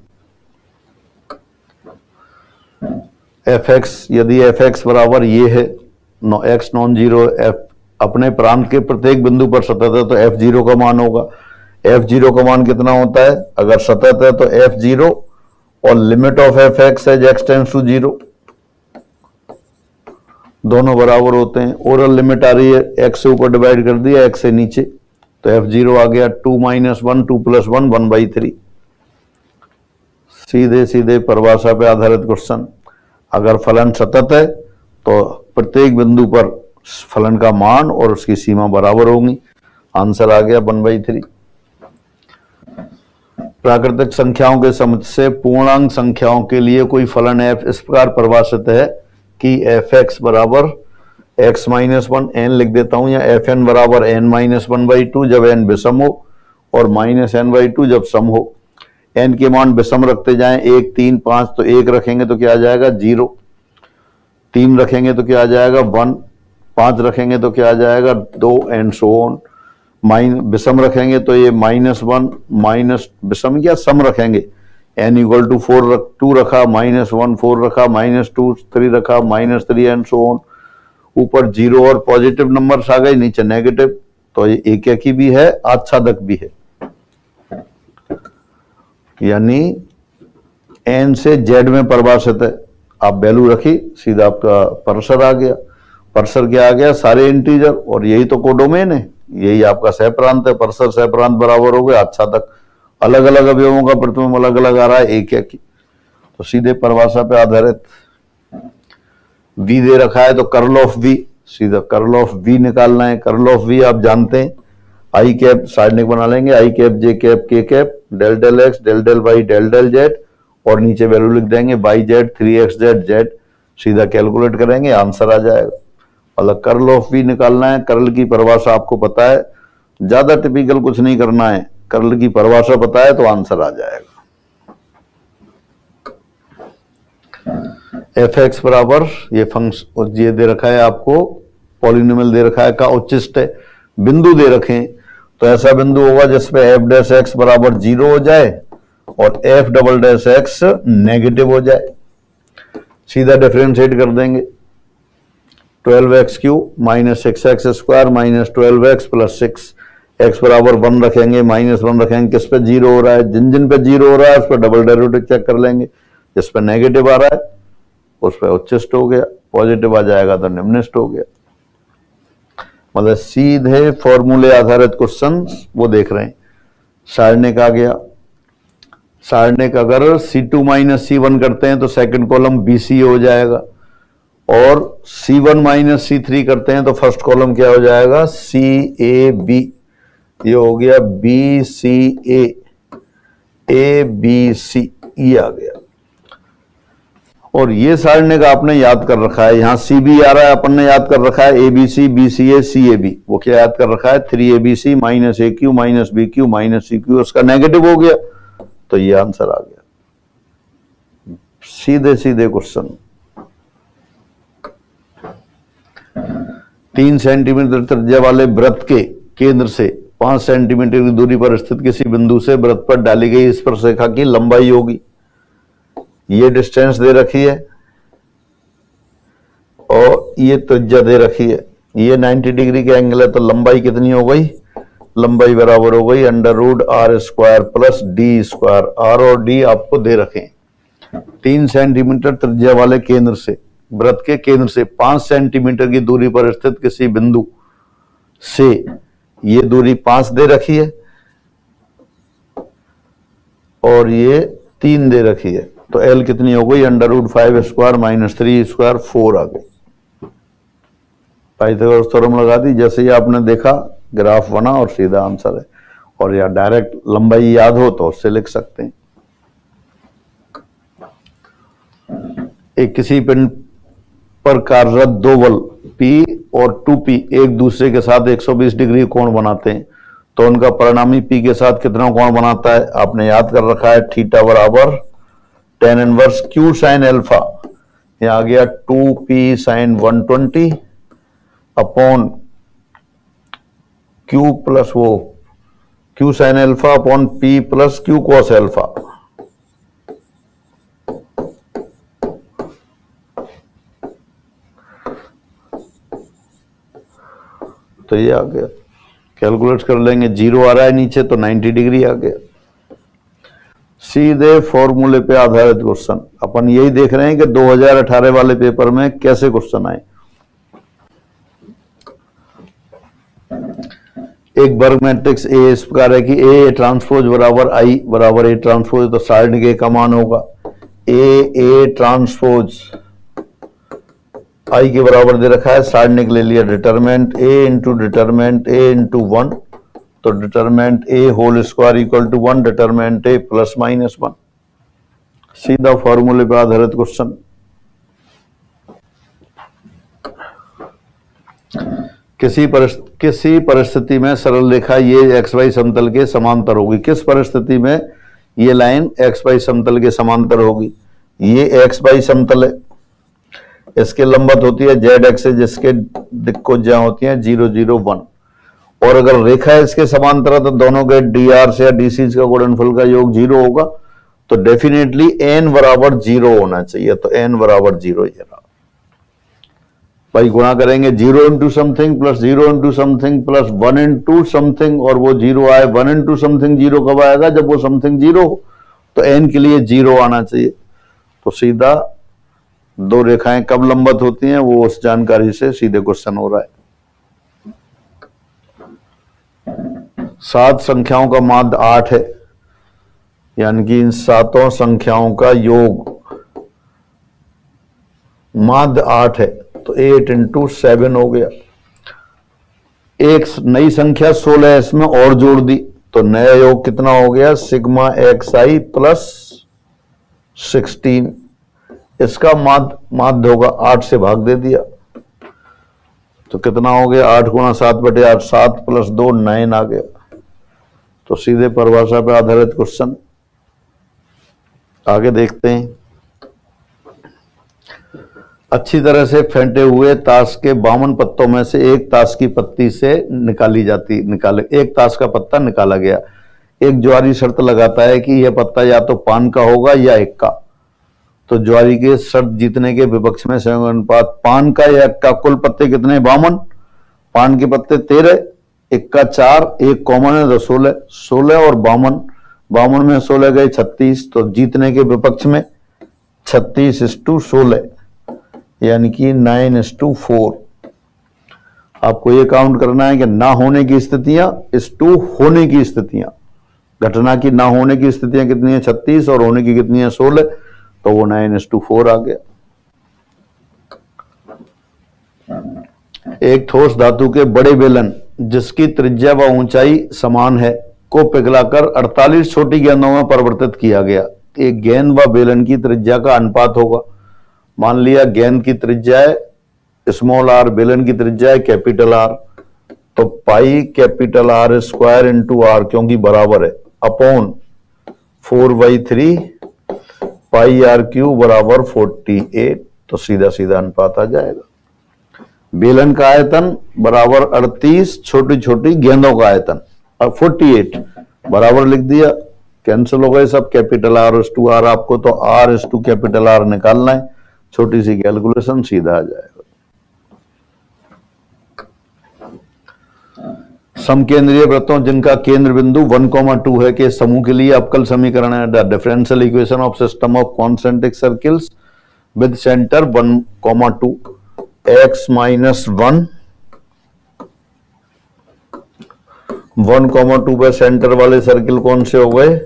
fx, यदि fx बराबर ये है, x नॉन जीरो, f अपने प्रांत के प्रत्येक बिंदु पर सतत है, तो f0 का मान होगा। f0 का मान कितना होता है? अगर सतत है तो f0 और लिमिट ऑफ fx है x टेंड्स टू 0, दोनों बराबर होते हैं। ओरल लिमिट आ रही है, x से ऊपर डिवाइड कर दिया, x से नीचे, तो f0 आ गया 2 - 1 2 + 1 1/3। सीधे सीधे परिभाषा पे आधारित क्वेश्चन। अगर फलन सतत है तो प्रत्येक बिंदु पर फलन का मान और उसकी सीमा बराबर होंगी। आंसर आ गया 1/3। प्राकृतिक संख्याओं के समझ से पूर्णांक संख्याओं के लिए कोई फलन f इस प्रकार परिभाषित है कि fx बराबर x - 1 n लिख देता हूं, या fn बराबर n - 1/2 जब n विषम हो और -n/2 जब सम हो। n के मान विषम रखते जाएं, 1 3 5, तो 1 रखेंगे तो क्या आ जाएगा 0, 3 रखेंगे तो क्या आ जाएगा 1, 5 रखेंगे तो क्या आ जाएगा 2 एंड सो ऑन। विषम रखेंगे तो ये -1 माइनस विषम या सम रखेंगे, n = 4 2 रखा, -1 4 रखा, -2 3 रखा, -3 एंड सो ऑन। ऊपर 0 और पॉजिटिव नंबर्स आ गए, नीचे नेगेटिव, तो ये एक ही भी है, आच्छादक भी है। यानी n से z में परिभाषित है। आप वैल्यू रखी, सीधा आपका पर्सर आ गया। पर्सर क्या आ गया? सारे इंटीजर, और यही तो कोडोमेन है, यही आपका सह प्रांत है। पर्सर सह प्रांत बराबर हो गया आच्छादक। अलग अलग अवयवों का प्रतिबिंब अलग अलग आ रहा है, एक ही। तो सीधे परिभाषा पे आधारित v दे रखा है, तो कर्ल ऑफ v, सीधा कर्ल ऑफ v निकालना है। कर्ल ऑफ v आप जानते हैं, आई कैप साइड बना लेंगे, i cap j cap k cap, del del x del del y del del z, और नीचे वैल्यू लिख देंगे बाई जेड 3xz z। सीधा कैलकुलेट करेंगे, आंसर आ जाएगा। मतलब कर्ल ऑफ v निकालना है। कर्ल की परिभाषा आपको पता है, ज्यादा टिपिकल कुछ नहीं करना है, कर्ल की परिभाषा पता है तो आंसर आ जाएगा। एफ एक्स बराबर ये फंक्शन, ये दे रखा है आपको, पॉलिनोमियल दे रखा है का उच्चिष्ट है, बिंदु दे रखे तो ऐसा बिंदु होगा जिसपे एफ डैश एक्स बराबर 0 हो जाए और F double dash x negative हो जाए। सीधा डिफरेंशिएट कर देंगे, 12x³ minus 6x square minus 12x plus 6, x बराबर 1 रखेंगे, -1 रखेंगे, किस पे 0 हो रहा है, जिन जिन पे 0 हो रहा है उस पर डबल डेरिवेटिव चेक कर लेंगे, जिस पे नेगेटिव आ रहा है उस पर उच्चिष्ट हो गया, पॉजिटिव आ जाएगा तो निम्निष्ट हो गया। मतलब सीधे फॉर्मूले आधारित क्वेश्चन वो देख रहे हैं। सारणिक आ गया, सारणिक अगर C2 माइनस C1 करते हैं तो सेकंड कॉलम BC हो जाएगा, और C1 माइनस C3 करते हैं तो फर्स्ट कॉलम क्या हो जाएगा, CAB। ये हो गया BCA, ABC, ये आ गया। और ये सारणिक आपने याद कर रखा है, यहां CB आ रहा है, अपन ने याद कर रखा है ABC, BCA, CAB। वो क्या याद कर रखा है, 3ABC minus AQ minus BQ minus CQ, उसका नेगेटिव हो गया तो ये आंसर आ गया। सीधे सीधे क्वेश्चन। 3 सेंटीमीटर त्रिज्या वाले वृत्त के केंद्र से 5 सेंटीमीटर की दूरी पर स्थित किसी बिंदु से वृत्त पर डाली गई स्पर्शरेखा की लंबाई होगी। ये डिस्टेंस दे रखी है और ये त्रिज्या दे रखी है, ये 90 डिग्री के एंगल है, तो लंबाई कितनी हो गई, लंबाई बराबर हो गई √r² प्लस d²। r और d आपको दे रखे हैं। 3 सेंटीमीटर त्रिज्या वाले केंद्र से, वृत्त के केंद्र से 5 सेंटीमीटर की दूरी पर स्थित किसी बिंदु से ये दूरी 5 दे रखी है और ये 3 दे रखी है, तो L कितनी हो गई, √5² माइनस 3² 4 आ गई। पाइथागोरस थ्योरम लगा दी, जैसे ही आपने देखा ग्राफ बना और सीधा आंसर है। और या डायरेक्ट लंबाई याद हो तो उससे लिख सकते हैं। एक किसी पिंड पर कार्यरत 2 बल P और 2P एक दूसरे के साथ 120 डिग्री कोण बनाते हैं, तो उनका परिणामी P के साथ कितना कोण बनाता है, आपने याद कर रखा है, थीटा बराबर tan inverse Q sin alpha. यह आ गया 2P sin 120 upon Q plus वो Q sin alpha upon P plus Q cos alpha. तो ये आ गया, कैलकुलेट कर लेंगे, 0 आ रहा है नीचे तो 90 डिग्री आ गया। सीधे फॉर्मूले पे आधारित क्वेश्चन। अपन यही देख रहे हैं कि 2018 वाले पेपर में कैसे क्वेश्चन आए। एक वर्ग मैट्रिक्स A इस प्रकार है कि A ट्रांसपोज बराबर I बराबर A ट्रांसपोज, तो सारणिक A का मान होगा A ट्रांसपोज I के बराबर दे रखा है, सारणिक ले लिया determinant A into determinant A into 1, तो determinant A whole square equal to 1 determinant A plus minus 1। सीधा फॉर्मूले पर आधारित क्वेश्चन। किसी परिस्थिति में सरल रेखा ये XY समतल के समांतर होगी। किस परिस्थिति में ये लाइन XY समतल के समांतर होगी, ये XY समतल है, इसके लंबवत होती है Z एक्सिस जिसके दिक्कोज्या होती है 0 0 1, और अगर रेखा इसके समांतर है तो दोनों के dr से या dc का गुणनफल का योग 0 होगा, तो डेफिनेटली n बराबर 0 होना चाहिए, तो n बराबर 0 ये रहा। भाई गुणा करेंगे 0 into something plus 0 into something plus 1 into something, और वो 0 आए। 1 इंटू समथिंग 0 कब आएगा, जब वो समथिंग 0 हो, तो n के लिए 0 आना चाहिए। तो सीधा दो रेखाएं कब लंबवत होती हैं वो उस जानकारी से सीधे क्वेश्चन हो रहा है। 7 संख्याओं का माध्य 8 है, यानी कि इन 7 संख्याओं का योग माध्य 8 है, तो 8 इंटू 7 हो गया। एक नई संख्या 16 है, इसमें और जोड़ दी, तो नया योग कितना हो गया, सिग्मा xi प्लस 16। इसका माध्य होगा 8 से भाग दे दिया, तो कितना हो गया 8 गुणा 7/8, 7 + 2 9 आ गया। तो सीधे परिभाषा पे आधारित क्वेश्चन आगे देखते हैं। अच्छी तरह से फेंटे हुए ताश के 52 पत्तों में से एक ताश की पत्ती से एक ताश का पत्ता निकाला गया। एक ज्वारी शर्त लगाता है कि यह पत्ता या तो पान का होगा या इक्का। तो ज्वारी के शर्त जीतने के विपक्ष में संयोग अनुपात पान का या इक्का। कुल पत्ते कितने 52, पान के पत्ते 13, इक्का 4, एक कॉमन है तो 16, 16 और 52, 52 में 16 गए 36। तो जीतने के विपक्ष में 36:16 यानी कि 9:4। आपको ये काउंट करना है कि ना होने की स्थितियां इस टू होने की स्थितियां, घटना की ना होने की स्थितियां कितनी है 36 और होने की कितनी है 16, तो वो 9:4 आ गया। एक ठोस धातु के बड़े बेलन जिसकी त्रिज्या व ऊंचाई समान है को पिघलाकर 48 छोटी गेंदों में परिवर्तित किया गया। एक गेंद व बेलन की त्रिज्या का अनुपात होगा। मान लिया गेंद की त्रिज्या है स्मॉल r, बेलन की त्रिज्या है कैपिटल R, तो pi capital R square into R, क्योंकि बराबर है, अपॉन 4/3 पाई r³ बराबर 48। तो सीधा सीधा अनुपात आ जाएगा। बेलन का आयतन बराबर 38 छोटी छोटी गेंदों का आयतन, और 48 बराबर लिख दिया, कैंसिल हो गए सब, कैपिटल R/R आपको तो R कैपिटल R निकालना है। छोटी सी कैलकुलेशन, सीधा आ जाएगा। समकेंद्रीय वृत्तों जिनका केंद्र बिंदु 1,2 है के समूह के लिए अवकल समीकरण है the differential equation of system of concentric circles with centre 1,2 x - 1,2 पे सेंटर वाले सर्किल कौन से हो गए,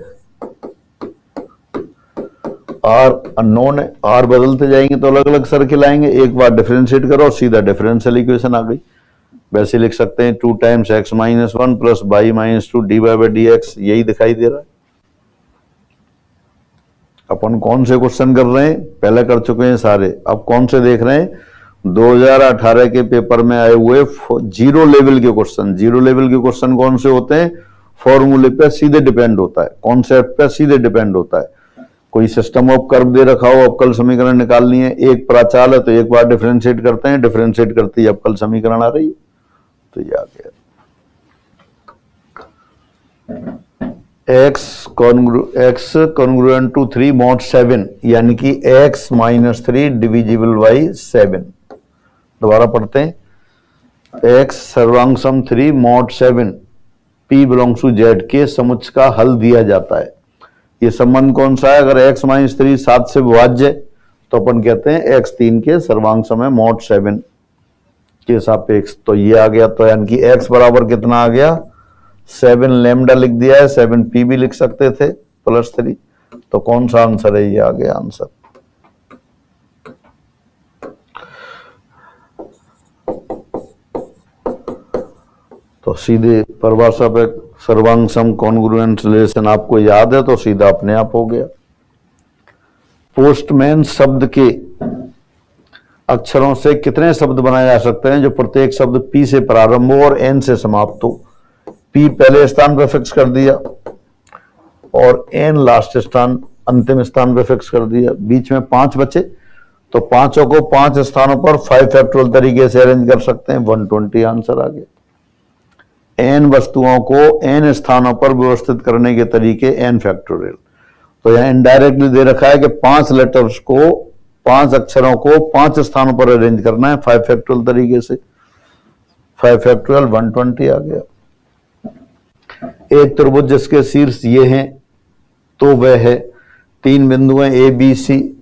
R अननोन है, R बदलते जाएंगे तो अलग अलग सर्किल आएंगे। एक बार डिफरेंशिएट करो, सीधा डिफरेंशियल इक्वेशन आ गई। वैसे लिख सकते हैं 2 × x - 1 + y - 2 dy/dx, यही दिखाई दे रहा है। अपन कौन से क्वेश्चन कर रहे हैं, पहले कर चुके हैं सारे, अब कौन से देख रहे हैं, 2018 के पेपर में आए हुए जीरो लेवल के क्वेश्चन। जीरो लेवल के क्वेश्चन कौन से होते हैं, फॉर्मूले पे सीधे डिपेंड होता है, कॉन्सेप्ट पे सीधे डिपेंड होता है। कोई सिस्टम ऑफ कर्व दे रखा हो, अवकल समीकरण निकालनी है, एक प्राचाल है तो एक बार डिफरेंशिएट करते हैं, डिफरेंशिएट करते ही अवकल समीकरण आ रही है, तो ये आ गया। x congruent to 3 mod 7 यानी कि x - 3 डिविजिबल बाई 7। दोबारा पढ़ते हैं, x सर्वांग सम 3 mod 7 p belongs to z के समुच्चय का हल दिया जाता है। ये संबंध कौन सा है, अगर x - 3 7 से विभाज्य तो अपन कहते हैं x 3 के सर्वांग सम है mod 7 के सापेक्ष। तो ये आ गया, तो यानी कि x बराबर कितना आ गया 7 लैम्डा लिख दिया है, 7 p भी लिख सकते थे +3। तो कौन सा आंसर है, ये आ गया आंसर। तो सीधे परिभाषा पे सर्वांग सम कॉन्ग्रुएंट रिलेशन आपको याद है तो सीधा अपने आप हो गया। पोस्टमैन शब्द के अक्षरों से कितने शब्द बनाए जा सकते हैं जो प्रत्येक शब्द P से प्रारंभ हो और N से समाप्त हो। P पहले स्थान पर फिक्स कर दिया और N लास्ट स्थान अंतिम स्थान पर फिक्स कर दिया, बीच में 5 बचे, तो पांचों को 5 स्थानों पर 5 फैक्टोरियल तरीके से अरेंज कर सकते हैं, 120 आंसर आ गया। n वस्तुओं को n स्थानों पर व्यवस्थित करने के तरीके n फैक्टोरियल। तो यहां इनडायरेक्टली दे रखा है कि 5 लेटर्स को, 5 अक्षरों को 5 स्थानों पर अरेंज करना है 5 फैक्टोरियल तरीके से, 5 फैक्टोरियल 120 आ गया। एक त्रिभुज जिसके शीर्ष ये हैं तो वह है, 3 बिंदु हैं A B C,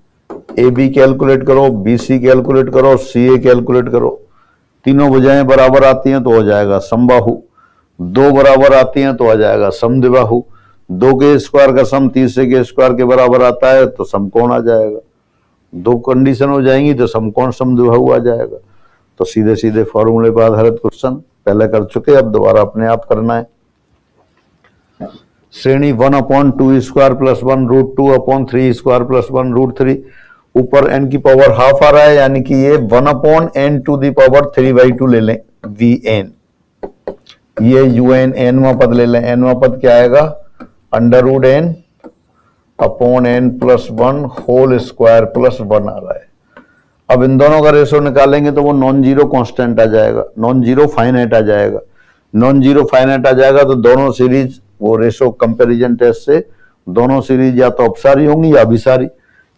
A B calculate करो, बी सी कैलकुलेट करो, सी ए कैलकुलेट करो। तीनों भुजाएं बराबर आती हैं तो हो जाएगा समबाहु, 2 बराबर आती हैं तो आ जाएगा समद्विबाहु, 2 के स्क्वायर का सम तीसरे के स्क्वायर के बराबर आता है तो समकोण आ जाएगा, 2 कंडीशन हो जाएंगी तो समकोण समद्विबाहु आ जाएगा। तो सीधे सीधे फॉर्मूले पर आधारित क्वेश्चन पहले कर चुके, अब दोबारा अपने आप करना है। श्रेणी 1/2² + 1 √2/3² + 1 √3 ऊपर n की पावर हाफ आ रहा है, यानी कि ये 1/n⁻³ ले लें vn। ये un nवां पद ले लें, nवां पद क्या आएगा, √n/n+1² आ रहा है। अब इन दोनों का रेशो निकालेंगे तो वो नॉन जीरो कांस्टेंट आ जाएगा, नॉन जीरो फाइनाइट आ जाएगा। नॉन जीरो फाइनाइट आ जाएगा तो दोनों सीरीज वो रेशो कंपैरिजन टेस्ट से दोनों सीरीज या तो अपसारी होंगी या अभिसारी।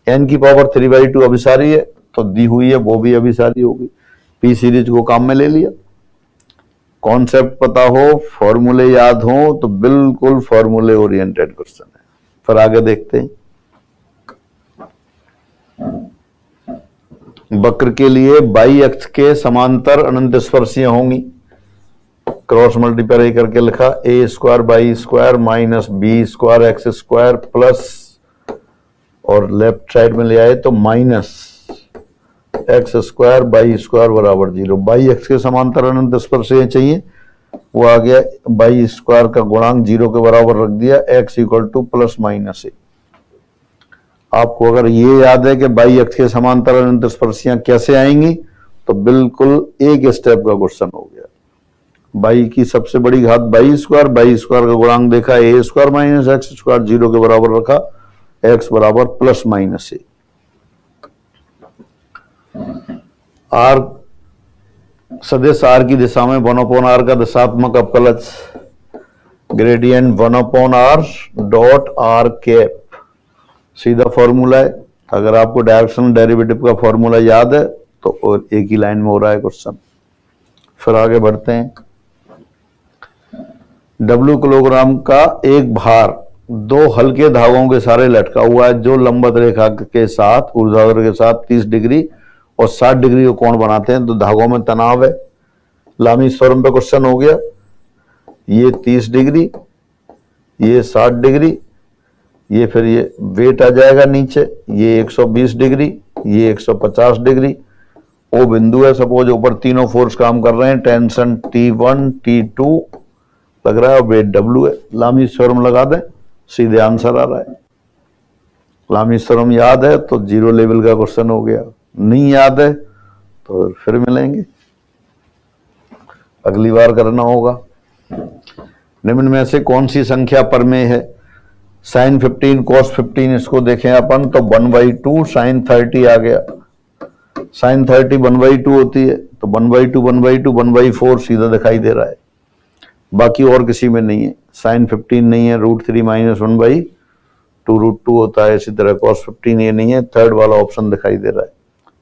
n की पावर 3/2 अभिसारी है तो दी हुई है वो भी अभिसारी होगी। पी सीरीज को काम में ले लिया। कॉन्सेप्ट पता हो, फॉर्मूले याद हो तो बिल्कुल फॉर्मूले ओरिएंटेड क्वेश्चन है। फिर आगे देखते हैं। वक्र के लिए बाई अक्ष के समांतर अनंत स्पर्शियां होंगी। क्रॉस मल्टीप्लाई करके लिखा a² माइनस b² प्लस, और लेफ्ट साइड में ले आए तो माइनस x² बराबर 0। बाई अक्ष के समांतर अनंत स्पर्शियां चाहिए, वो आ गया बाई² का गुणांक 0 के बराबर रख दिया, x = +- a। आपको अगर ये याद है कि बाई अक्ष के समांतर अनंत स्पर्शियां कैसे आएंगी तो बिल्कुल एक स्टेप का क्वेश्चन हो गया। बाई की सबसे बड़ी घात बाई² का गुणांक देखा a² - x² 0 के बराबर रखा, x बराबर +- a। r सदिश r की दिशा में 1/r का दिशात्मक अवकलज gradient 1/r dot r cap सीधा फॉर्मूला है। अगर आपको डायरेक्शनल डेरिवेटिव का फॉर्मूला याद है तो और एक ही लाइन में हो रहा है क्वेश्चन। फिर आगे बढ़ते हैं। W किलोग्राम का एक भार दो हल्के धागों के सारे लटका हुआ है जो लंबवत रेखा के साथ ऊर्ध्वाधर के साथ 30 डिग्री और 60 डिग्री का कोण बनाते हैं। तो धागों में तनाव है। लामी स्वरम पे क्वेश्चन हो गया। ये 30 डिग्री, ये 60 डिग्री, ये फिर ये वेट आ जाएगा नीचे, ये 120 डिग्री, ये 150 डिग्री। ओ बिंदु है, सपोज ऊपर तीनों फोर्स काम कर रहे हैं, टेंशन T1 T2 लग रहा है और वेट W है। लामी थ्योरम लगा दें, सीधे आंसर आ रहा है। लामी थ्योरम याद है तो 0 लेवल का क्वेश्चन हो गया, नहीं याद है तो फिर मिलेंगे, अगली बार करना होगा। निम्न में से कौन सी संख्या परमेय है? sin 15 cos 15, इसको देखें अपन तो 1/2 sin 30 आ गया। sin 30 1/2 होती है तो 1/2 1/2 1/4 सीधा दिखाई दे रहा है। बाकी और किसी में नहीं है। sin 15 नहीं है, √3 - 1/2 √2 होता है। इसी तरह cos 15 ये नहीं है, थर्ड वाला ऑप्शन दिखाई दे रहा है।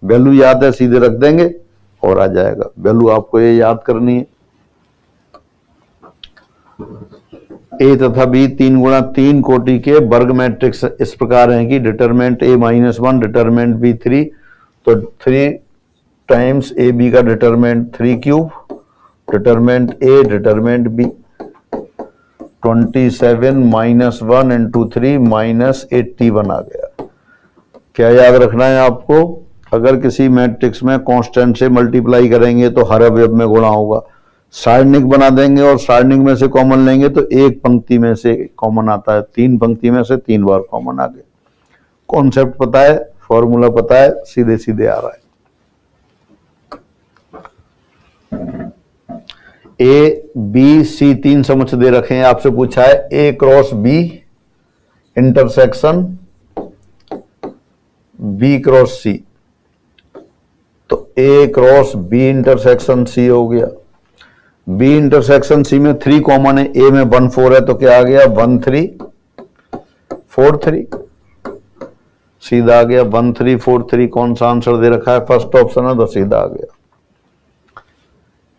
वैल्यू याद है, सीधे रख देंगे और आ जाएगा। वैल्यू आपको ये याद करनी है। ए तथा बी 3x3 कोटि के वर्ग मैट्रिक्स इस प्रकार हैं कि डिटरमिनेंट a-1 डिटरमिनेंट b 3, तो 3 टाइम्स ए बी का determinant 3³ determinant a determinant b 27 - 1 × 3 - 81 आ गया। क्या याद रखना है आपको? अगर किसी मैट्रिक्स में कांस्टेंट से मल्टीप्लाई करेंगे तो हर अवयव में गुणा होगा। सारणिक बना देंगे और सारणिक में से कॉमन लेंगे तो एक पंक्ति में से कॉमन आता है, 3 पंक्ति में से 3 बार कॉमन आ गया। कॉन्सेप्ट पता है, फॉर्मूला पता है, सीधे सीधे आ रहा है। ए बी सी 3 समुच्चय दे रखे हैं। आपसे पूछा है A cross B intersection B cross C, तो A cross B intersection C हो गया। B इंटरसेक्शन C में 3 कॉमन है, A में 1 4 है तो क्या आ गया 1 3 4 3, सीधा आ गया 1 3 4 3। कौन सा आंसर दे रखा है? फर्स्ट ऑप्शन है तो सीधा आ गया।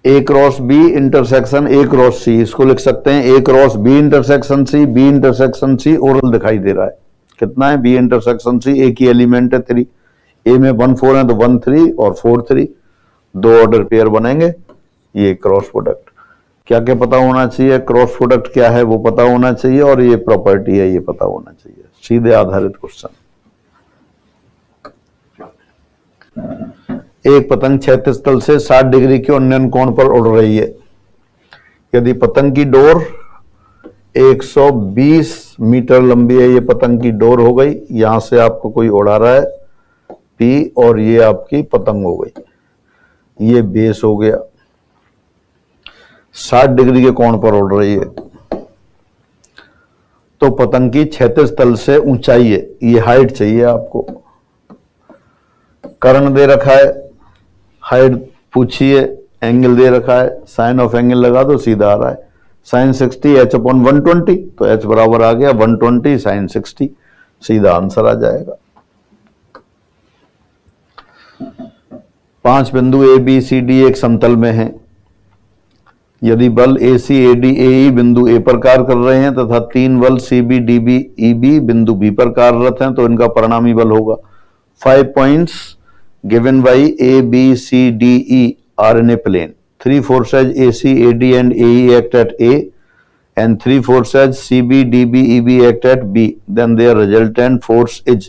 A cross B intersection A cross C, इसको लिख सकते हैं A cross B intersection C। B intersection C oral दिखाई दे रहा है। कितना है? B इंटरसेक्शन C A की एलिमेंट है 3, A में 1 4 है तो 1 3 और 4 3, 2 ऑर्डर पेयर बनेंगे। ये क्रॉस प्रोडक्ट क्या क्या पता होना चाहिए? क्रॉस प्रोडक्ट क्या है वो पता होना चाहिए और ये प्रॉपर्टी है ये पता होना चाहिए। सीधे आधारित क्वेश्चन। एक पतंग क्षैतिज तल से 60 डिग्री के उन्नयन कोण पर उड़ रही है। यदि पतंग की डोर 120 मीटर लंबी है, ये पतंग की डोर हो गई, यहां से आपको कोई उड़ा रहा है पी और ये आपकी पतंग हो गई, ये बेस हो गया। 60 डिग्री के कोण पर उड़ रही है, तो पतंग की क्षैतिज तल से ऊंचाई है, ये हाइट चाहिए आपको। कर्ण दे रखा है, हाइट पूछिए, एंगल दे रखा है, साइन ऑफ एंगल लगा दो, सीधा आ रहा है साइन 60 h/120, तो h बराबर आ गया 120 साइन 60, सीधा आंसर आ जाएगा। 5 बिंदु ए बी सी डी एक समतल में हैं। यदि बल ए सी ए डी ए ई बिंदु ए पर कार्य कर रहे हैं तथा 3 बल C B D B E B बिंदु बी पर कार्यरत हैं, तो इनका परिणामी बल होगा। 5 points given by A, B, C, D, E are in a plane. 3 forces AC, AD and AE act at A and 3 forces CB, DB, EB act at B. Then their resultant force is,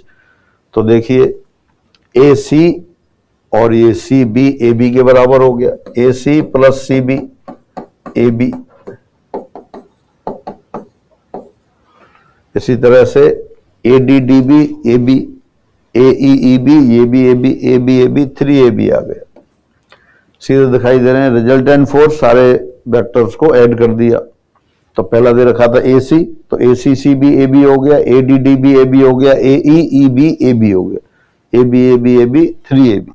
तो देखिए AC और ये CB AB के बराबर हो गया, AC plus CB AB। इसी तरह से AD, DB, AB, AEEB, ये भी AB, AB, AB, 3AB आ गया, सीधे दिखाई दे रहे हैं। रिजल्टेंट फोर्स सारे वेक्टर्स को ऐड कर दिया, तो पहला दे रखा था AC, तो ACCB AB हो गया, ADDB AB हो गया, AEEB AB हो गया, AB AB AB 3AB।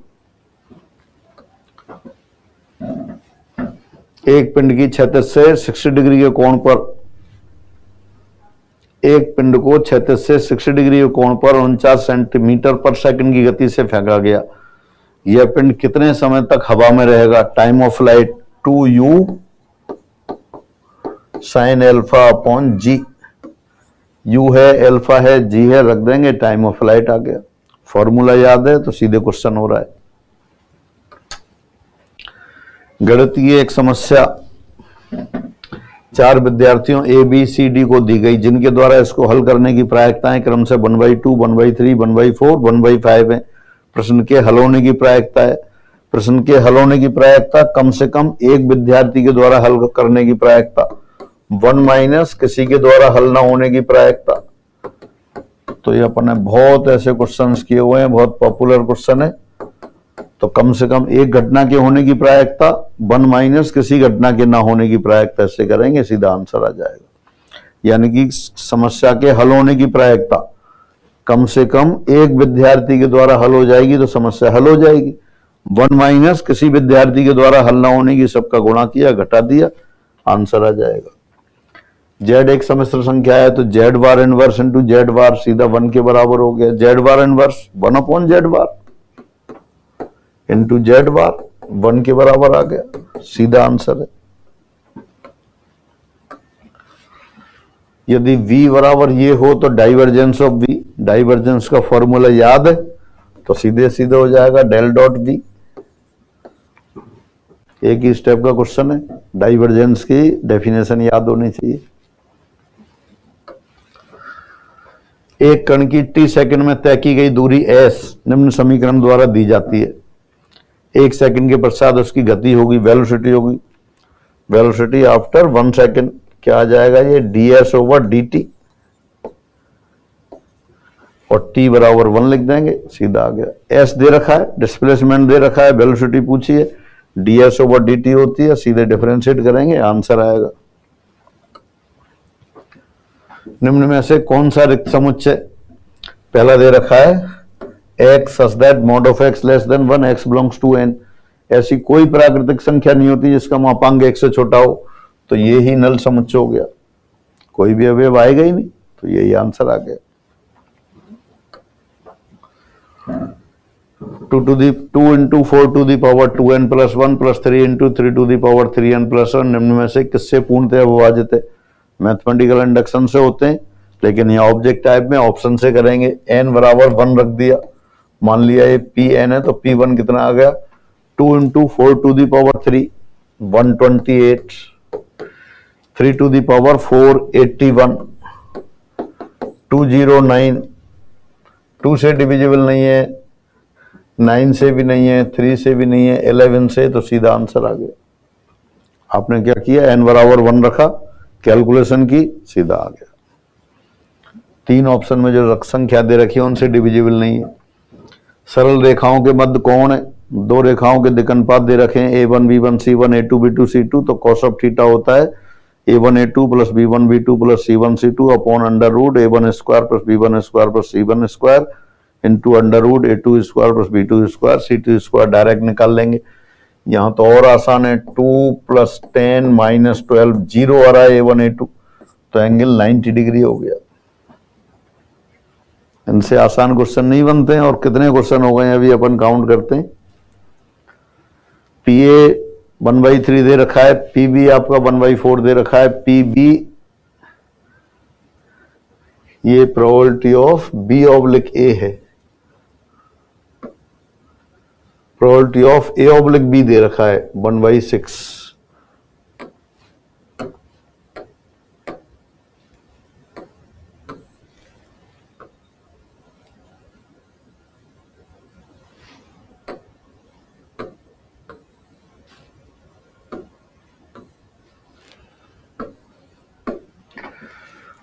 एक पिंड की क्षैतिज से 60 डिग्री के कोण पर, एक पिंड को क्षैतिज से 60 डिग्री के कोण पर 49 सेंटीमीटर पर सेकंड की गति से फेंका गया। यह पिंड कितने समय तक हवा में रहेगा? Time of flight 2u sine alpha upon g. u है, एल्फा है, g है, रख देंगे, टाइम ऑफ फ्लाइट आ गया। फॉर्मूला याद है तो सीधे क्वेश्चन हो रहा है। गणितीय एक समस्या 4 विद्यार्थियों ए बी सी डी को दी गई, जिनके द्वारा इसको हल करने की प्रायिकताएं क्रमशः 1/2, 1/3, 1/4, 1/5 है। प्रश्न के हल होने की प्रायिकता है। प्रश्न के हल होने की प्रायिकता कम से कम एक विद्यार्थी के द्वारा हल करने की प्रायिकता, 1 - किसी के द्वारा हल ना होने की प्रायिकता। तो ये अपन ने बहुत ऐसे क्वेश्चंस किए हुए हैं, बहुत पॉपुलर क्वेश्चन है। तो कम से कम एक घटना के होने की प्रायिकता, 1 - किसी घटना के ना होने की प्रायिकता, इससे करेंगे सीधा आंसर आ जाएगा। यानी कि समस्या के हल होने की प्रायिकता कम से कम एक विद्यार्थी के द्वारा हल हो जाएगी तो समस्या हल हो जाएगी। 1 - किसी विद्यार्थी के द्वारा हल ना होने की, सबका गुणा किया, घटा दिया, आंसर आ जाएगा। z एक सम्मिश्र संख्या है तो z बार इनवर्स इंटू z बार सीधा 1 के बराबर हो गया। z बार inverse 1/z bar into z बार 1 के बराबर आ गया, सीधा आंसर है। यदि v बराबर ये हो तो डाइवर्जेंस ऑफ v, डाइवर्जेंस का फॉर्मूला याद है तो सीधे सीधे हो जाएगा डेल डॉट v। एक ही स्टेप का क्वेश्चन है, डाइवर्जेंस की डेफिनेशन याद होनी चाहिए। एक कण की t सेकंड में तय की गई दूरी s निम्न समीकरण द्वारा दी जाती है। 1 सेकंड के पश्चात उसकी गति होगी, वेलोसिटी होगी। वेलोसिटी आफ्टर 1 सेकंड क्या आ जाएगा? ये ds/dt और t बराबर 1 लिख देंगे, सीधा आ गया। s दे रखा है, डिस्प्लेसमेंट दे रखा है, वेलोसिटी पूछिए, ds/dt होती है, सीधे डिफरेंशिएट करेंगे, आंसर आएगा। निम्न में से कौन सा रिक्त समुच्चय? पहला दे रखा है x such that mod of x less than 1, x belongs to n। ऐसी कोई प्राकृतिक संख्या नहीं होती जिसका मापांक 1 से छोटा हो, तो ये ही नल समुच्चय हो गया। कोई भी अवयव आएगा ही नहीं, तो यही आंसर आ गया। 2 into 4 to the power 2n plus 1 plus 3 into 3 to the power 3n plus 1 निम्न में से किससे पूर्णतः विभाजित है? मैथमेटिकल इंडक्शन से होते हैं, लेकिन यहाँ ऑब्जेक्ट टाइप में ऑप्शन से करेंगे। n बराबर 1 रख दिया, मान लिया ये Pn है, तो P1 कितना आ गया? 2 into 4 to the power 3 128, 3 to the power 4 81, 209, 2 से डिविजिबल नहीं है, 9 से भी नहीं है, 3 से भी नहीं है, 11 से, तो सीधा आंसर आ गया। आपने क्या किया? n बराबर 1 रखा, कैलकुलेशन की, सीधा आ गया। 3 ऑप्शन में जो संख्या दे रखी है उनसे डिविजिबल नहीं है। सरल रेखाओं के मध्य कोण है, दो रेखाओं के दिक्कनुपात दे रखे हैं A1 B1 C1 A2 B2 C2, तो cos ऑफ थीटा होता है A1 A2 plus B1 B2 plus C1 C2 upon under root A1 square plus B1 square plus C1 square into under root A2 square plus B2 square C2 square direct निकाल लेंगे। यहाँ तो और आसान है, 2 plus 10 minus 12 zero आ रहा है A1 A2, तो एंगल 90 डिग्री हो गया। इनसे आसान क्वेश्चन नहीं बनते हैं। और कितने क्वेश्चन हो गए अभी अपन काउंट करते हैं। PA 1/3 दे रखा है, PB आपका 1/4 दे रखा है, PB ये probability of B oblique A है, probability of A oblique B दे रखा है 1/6।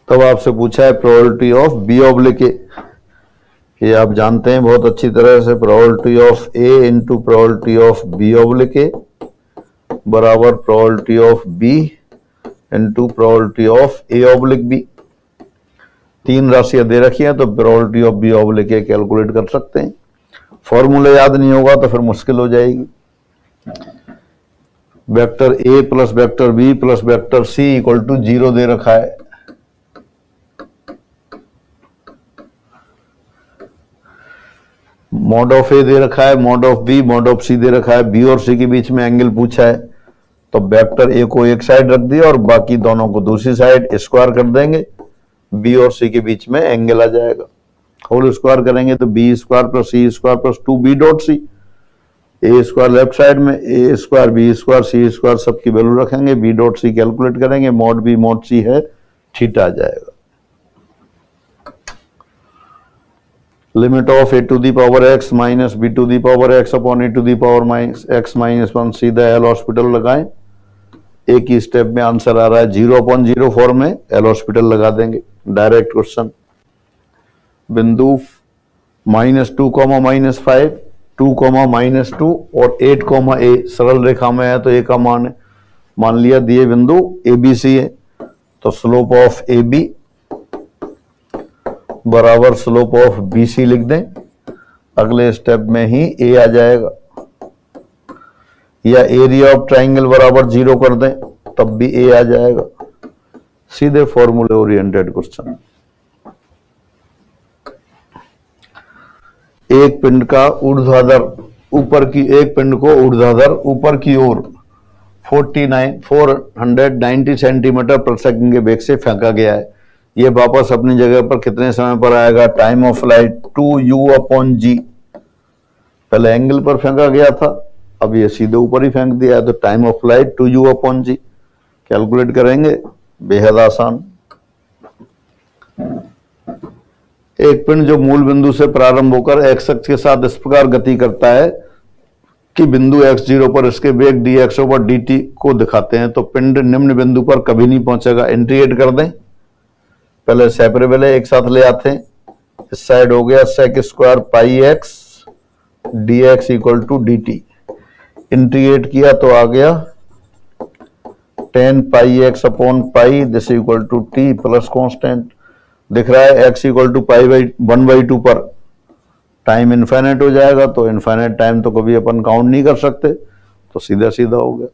तब आपसे पूछा है probability of B oblique A, ये आप जानते हैं बहुत अच्छी तरह से, probability of A into probability of B oblique A बराबर probability of B into probability of A oblique B। तीन राशियां दे रखी हैं तो probability of B oblique A calculate कर सकते हैं। फॉर्मूला याद नहीं होगा तो फिर मुश्किल हो जाएगी। Vector A plus vector B plus vector C equal to 0 दे रखा है। मॉड ऑफ ए दे रखा है, mod of b, mod of c दे रखा है। बी और सी के बीच में एंगल पूछा है तो वेक्टर ए को एक साइड रख दिया और बाकी दोनों को दूसरी साइड स्क्वायर कर देंगे, बी और सी के बीच में एंगल आ जाएगा। होल स्क्वायर करेंगे तो b square plus c square plus 2b dot c, a square left side में, a square b square c square सबकी वैल्यू रखेंगे, बी डॉट सी कैलकुलेट करेंगे, मॉड बी मॉड सी है theta आ जाएगा। Limit of a to the power x minus b to the power x upon a to the power x minus 1 सीधा L hospital लगाएं। एक ही step में answer आ रहा है 0/0 फॉर्म में, एल हॉस्पिटल लगा देंगे। Direct question. बिंदु -2, -5, 2, -2 और 8, a सरल रेखा में है तो a का मान है। मान लिया दिए बिंदु ABC है तो स्लोप ऑफ AB बराबर स्लोप ऑफ BC लिख दें। अगले स्टेप में ही A आ जाएगा, या एरिया ऑफ ट्राइंगल बराबर 0 कर दें तब भी A आ जाएगा। सीधे फॉर्मूले ओरिएंटेड क्वेश्चन। एक पिंड का ऊर्ध्वाधर ऊपर की, एक पिंड को ऊर्ध्वाधर ऊपर की ओर 490 सेंटीमीटर प्रति सेकंड के वेग से फेंका गया है। ये वापस अपनी जगह पर कितने समय पर आएगा? Time of flight 2u/g। पहले एंगल पर फेंका गया था, अब ये सीधे ऊपर ही फेंक दिया है तो time of flight 2u/g। Calculate करेंगे, बेहद आसान। एक पिंड जो मूल बिंदु से प्रारंभ होकर x अक्ष के साथ इस प्रकार गति करता है कि बिंदु x0 पर इसके वेग dx/dt को दिखाते हैं, तो पिंड निम्न बिंदु पर कभी नहीं पहुंचेगा। इंटीग्रेट कर दें, पहले सेपरेबल है एक साथ ले आते हैं। इस साइड हो गया sec square pi x dx equal to dt। Integrate किया तो आ गया 10 pi x upon pi, this equal to t plus constant. दिख रहा है x equal to pi by 1/2 पर टाइम इनफाइनाइट हो जाएगा, तो इनफाइनाइट टाइम तो कभी अपन काउंट नहीं कर सकते, तो सीधा सीधा हो गया।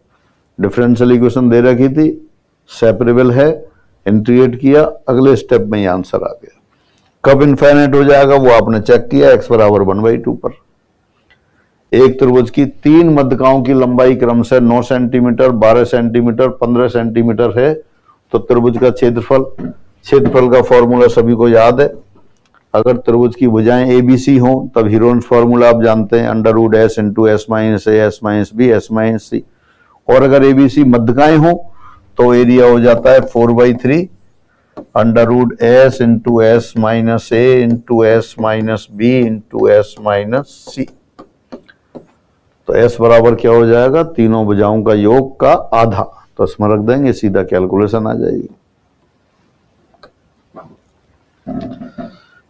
डिफरेंशियल इक्वेशन दे रखी थी, सेपरेबल है, इंटीग्रेट किया, अगले स्टेप में ही आंसर आ गया। कब इनफाइनाइट हो जाएगा वो आपने चेक किया, x बराबर 1/2 पर। एक त्रिभुज की 3 मध्यकाओं की लंबाई क्रमशः 9 सेंटीमीटर, 12 सेंटीमीटर, 15 सेंटीमीटर है, तो त्रिभुज का क्षेत्रफल का फॉर्मूला सभी को याद है। अगर त्रिभुज की भुजाएं ABC हो तब हीरोन्स फॉर्मूला आप जानते हैं, √s into s minus a s minus b s minus c। और अगर ABC मध्यकाएं हो तो एरिया हो जाता है 4/3 √s into s minus a into s minus b into s minus c। तो s बराबर क्या हो जाएगा? तीनों भुजाओं का योग का आधा। तो इसमें रख देंगे, सीधा कैलकुलेशन आ जाएगी।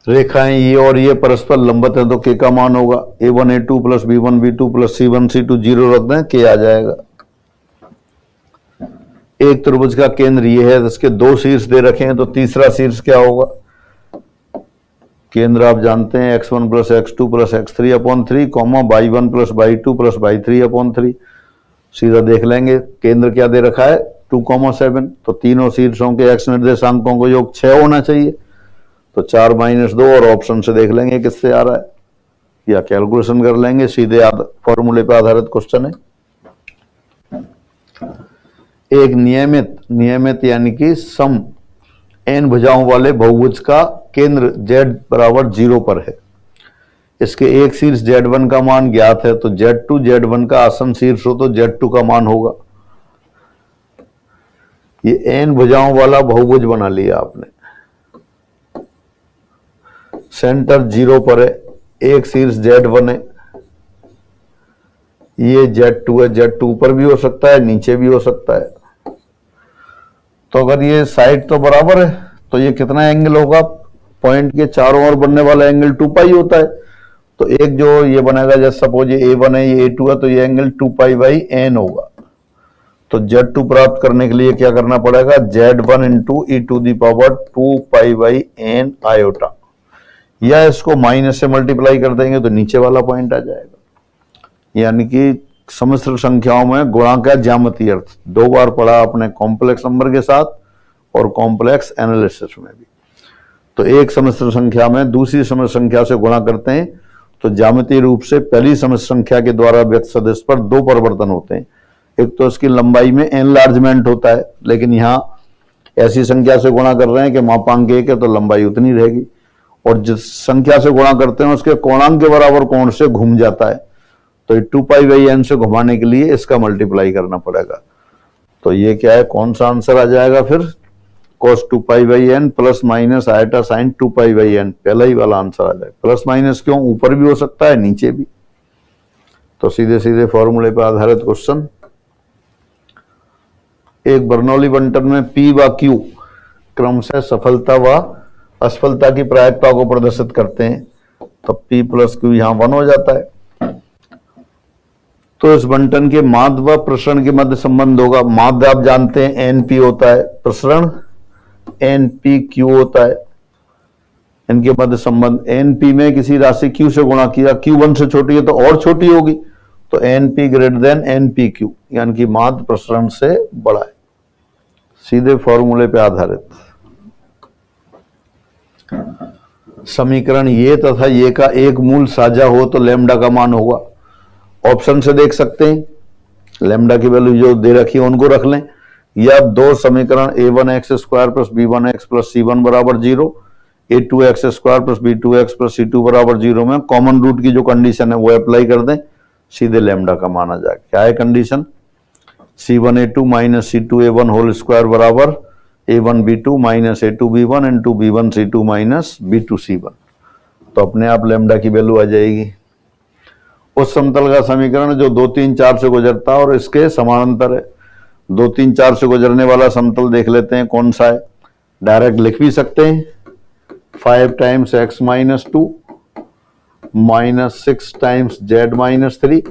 रेखाएं ये और ये परस्पर लंबवत है तो के का मान होगा a1 a2 plus b1 b2 plus c1 c2 zero रख दें के आ जाएगा। एक त्रिभुज का केंद्र ये है, इसके दो शीर्ष दे रखे हैं तो तीसरा शीर्ष क्या होगा? केंद्र आप जानते हैं x1 plus x2 plus x3 upon 3 comma y1 plus y2 plus y3 upon 3। सीधा देख लेंगे केंद्र क्या दे रखा है 2,7। तो तीनों शीर्षों के x निर्देशांकों को योग 6 होना चाहिए, तो 4 - 2 और ऑप्शन से देख लेंगे किससे आ रहा है या कैलकुलेशन कर लेंगे, सीधे फॉर्मूले पे आधारित क्वेश्चन है। एक नियमित यानी कि सम n भुजाओं वाले बहुभुज का केंद्र z बराबर 0 पर है। इसके एक शीर्ष z1 का मान ज्ञात है, तो z2 z1 का आसन शीर्ष हो तो z2 का मान होगा। ये n भुजाओं वाला बहुभुज बना लिया आपने, सेंटर 0 पर है, एक शीर्ष z1 है, ये z2 है, z2 ऊपर भी हो सकता है नीचे भी हो सकता है। तो अगर ये साइड तो बराबर है तो ये कितना एंगल होगा? पॉइंट के चारों ओर बनने वाला एंगल 2 पाई होता है। तो एक जो ये बनेगा, जैसे सपोज ये a1 है ये a2 है, तो ये एंगल 2 पाई बाई n होगा। तो z2 प्राप्त करने के लिए क्या करना पड़ेगा? z1 into e to the power 2 pi by n iota, या इसको माइनस से मल्टीप्लाई कर देंगे तो नीचे वाला पॉइंट आ जाएगा। यानी कि समस्त्र संख्याओं में गुणांक का ज्यामितीय अर्थ 2 बार पढ़ा आपने, कॉम्प्लेक्स नंबर के साथ और कॉम्प्लेक्स एनालिसिस में भी। तो एक समस्त्र संख्या में दूसरी समस्त्र संख्या से गुणा करते हैं तो ज्यामितीय रूप से पहली समस्त्र संख्या के द्वारा व्यक्त सदिश पर 2 परिवर्तन होते हैं। एक तो इसकी लंबाई में एनलार्जमेंट होता है, लेकिन यहाँ ऐसी संख्या से गुणा कर रहे हैं कि मापांक 1 है तो लंबाई उतनी रहेगी, और जिस संख्या से गुणा करते हैं उसके कोणांक के बराबर कोण से घूम जाता है, तो 2 पाई बाई n से घुमाने के लिए इसका मल्टीप्लाई करना पड़ेगा। तो ये क्या है, कौन सा आंसर आ जाएगा फिर? cos 2 pi by n plus minus iota sine 2 pi by n, पहला ही वाला आंसर आ जाएगा। प्लस माइनस क्यों? ऊपर भी हो सकता है नीचे भी। तो सीधे सीधे फॉर्मूले पर आधारित क्वेश्चन। एक बर्नौली बंटन में P व Q क्रमशः सफलता व असफलता की प्रायिकता को प्रदर्शित करते हैं, तो P प्लस Q यहां 1 हो जाता है। तो इस बंटन के माध्य व प्रसरण के मध्य संबंध होगा। माध्य आप जानते हैं NP होता है, प्रसरण NPQ होता है। इनके मध्य संबंध NP में किसी राशि Q से गुणा किया, Q1 से छोटी है तो और छोटी होगी, तो NP ग्रेटर देन NPQ, यानी कि माध्य प्रसरण से बड़ा है। सीधे फॉर्मूले पे आधारित समीकरण ये तथा ये का एक मूल साझा हो तो लैम्डा का मान होगा। ऑप्शन से देख सकते हैं, लैम्डा की वैल्यू जो दे रखी है उनको रख लें, या दो समीकरण a1x square plus b1x plus c1 बराबर 0, a2x square plus b2x plus c2 बराबर 0 में कॉमन रूट की जो कंडीशन है वो अप्लाई कर दें, सीधे लैम्डा का मान आ जाएगा। क्या है condition? c1a2 minus c2a1 whole square बराबर a1b2 minus a2b1 into b1c2 minus b2c1। तो अपने आप लैम्डा की वैल्यू आ जाएगी। उस समतल का समीकरण जो 2 3 4 से गुजरता है और इसके समानांतर है। 2 3 4 से गुजरने वाला समतल देख लेते हैं कौन सा है। डायरेक्ट लिख भी सकते हैं, 5 times x minus 2 minus 6 times z minus 3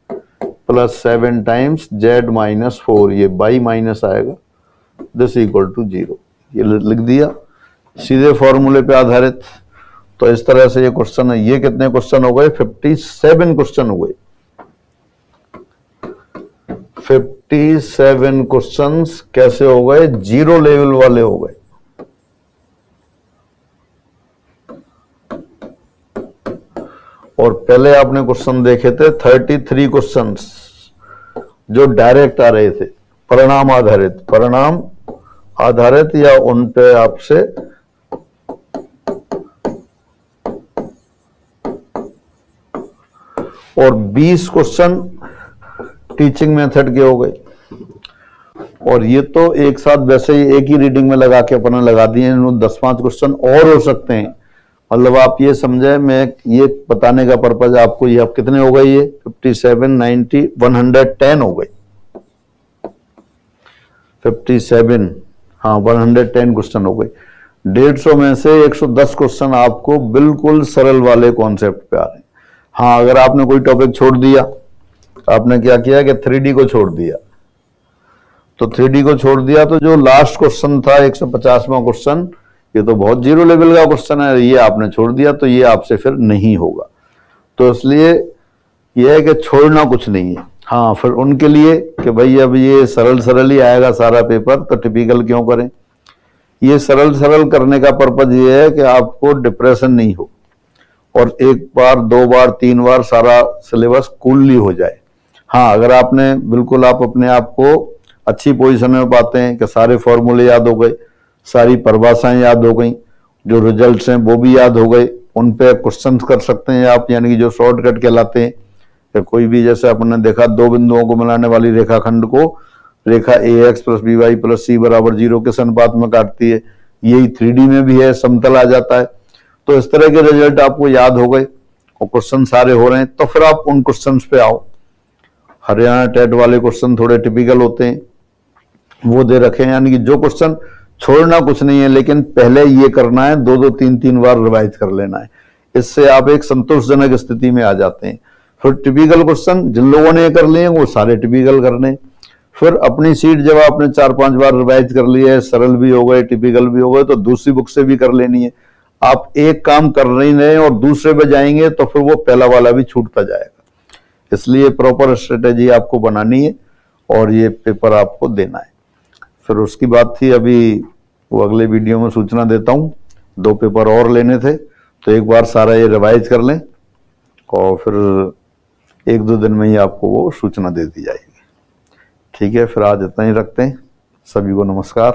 plus 7 times z minus 4, ये बाई माइनस आएगा, दिस इक्वल टू 0। ये लिख दिया सीधे फॉर्मूले पे आधारित। तो इस तरह से ये क्वेश्चन है। ये कितने क्वेश्चन हो गए? 57 क्वेश्चन हो गए। 57 क्वेश्चंस कैसे हो गए? 0 लेवल वाले हो गए। और पहले आपने क्वेश्चन देखे थे 33 क्वेश्चंस जो डायरेक्ट आ रहे थे, परिणाम आधारित या उन पे आपसे और 20 क्वेश्चन टीचिंग मेथड के हो गए। और ये तो एक साथ वैसे ही एक ही रीडिंग में लगा के अपने लगा दिए, 10-5 क्वेश्चन और हो सकते हैं। मतलब आप ये समझे, मैं ये बताने का पर्पज आपको, ये आप कितने हो गए? ये 57, 90, 110 हो गए। 57, हाँ 110 क्वेश्चन हो गए। 150 में से 110 क्वेश्चन आपको बिल्कुल सरल वाले कॉन्सेप्ट पे आ रहे हैं। हाँ, अगर आपने कोई टॉपिक छोड़ दिया, आपने क्या किया कि 3D को छोड़ दिया, तो 3D को छोड़ दिया तो जो लास्ट क्वेश्चन था 150वां क्वेश्चन, ये तो बहुत जीरो लेवल का क्वेश्चन है, ये आपने छोड़ दिया तो ये आपसे फिर नहीं होगा। तो इसलिए यह है कि छोड़ना कुछ नहीं है। हाँ, फिर उनके लिए कि भाई अब ये सरल सरल ही आएगा सारा पेपर, तो टिपिकल क्यों करें। ये सरल सरल करने का पर्पज ये है कि आपको डिप्रेशन नहीं हो और एक बार, दो बार, तीन बार सारा सिलेबस कूलली हो जाए। हाँ, अगर आपने बिल्कुल आप अपने आप को अच्छी पोजीशन में पाते हैं कि सारे फॉर्मूले याद हो गए, सारी परिभाषाएं याद हो गई, जो रिजल्ट्स हैं वो भी याद हो गए, उन पे क्वेश्चन कर सकते हैं आप, यानी कि जो शॉर्टकट कहलाते हैं। कि कोई भी, जैसे आपने देखा, दो बिंदुओं को मिलाने वाली रेखाखंड को रेखा ax + by + c = 0 के अनुपात में काटती है। यही 3D में भी है, समतल आ जाता है। तो इस तरह के रिजल्ट आपको याद हो गए और क्वेश्चन सारे हो रहे हैं, तो फिर आप उन क्वेश्चन पे आओ। हरियाणा टेट वाले क्वेश्चन थोड़े टिपिकल होते हैं, वो दे रखे हैं, यानी कि जो क्वेश्चन छोड़ना कुछ नहीं है, लेकिन पहले ये करना है, 2-2, 3-3 बार रिवाइज कर लेना है। इससे आप एक संतोषजनक स्थिति में आ जाते हैं। फिर टिपिकल क्वेश्चन जिन लोगों ने कर लिए वो सारे टिपिकल करने। फिर अपनी सीट जब आपने 4-5 बार रिवाइज कर लिया है, सरल भी हो गए, टिपिकल भी हो गए, तो दूसरी बुक से भी कर लेनी है। आप एक काम कर नहीं रहे और दूसरे पे जाएंगे तो फिर वो पहला वाला भी छूटता जाएगा। इसलिए प्रॉपर स्ट्रेटेजी आपको बनानी है और ये पेपर आपको देना है। फिर उसकी बात थी, अभी वो अगले वीडियो में सूचना देता हूँ, 2 पेपर और लेने थे, तो एक बार सारा ये रिवाइज कर लें और फिर 1-2 दिन में ही आपको वो सूचना दे दी जाएगी। ठीक है, फिर आज इतना ही रखते हैं। सभी को नमस्कार।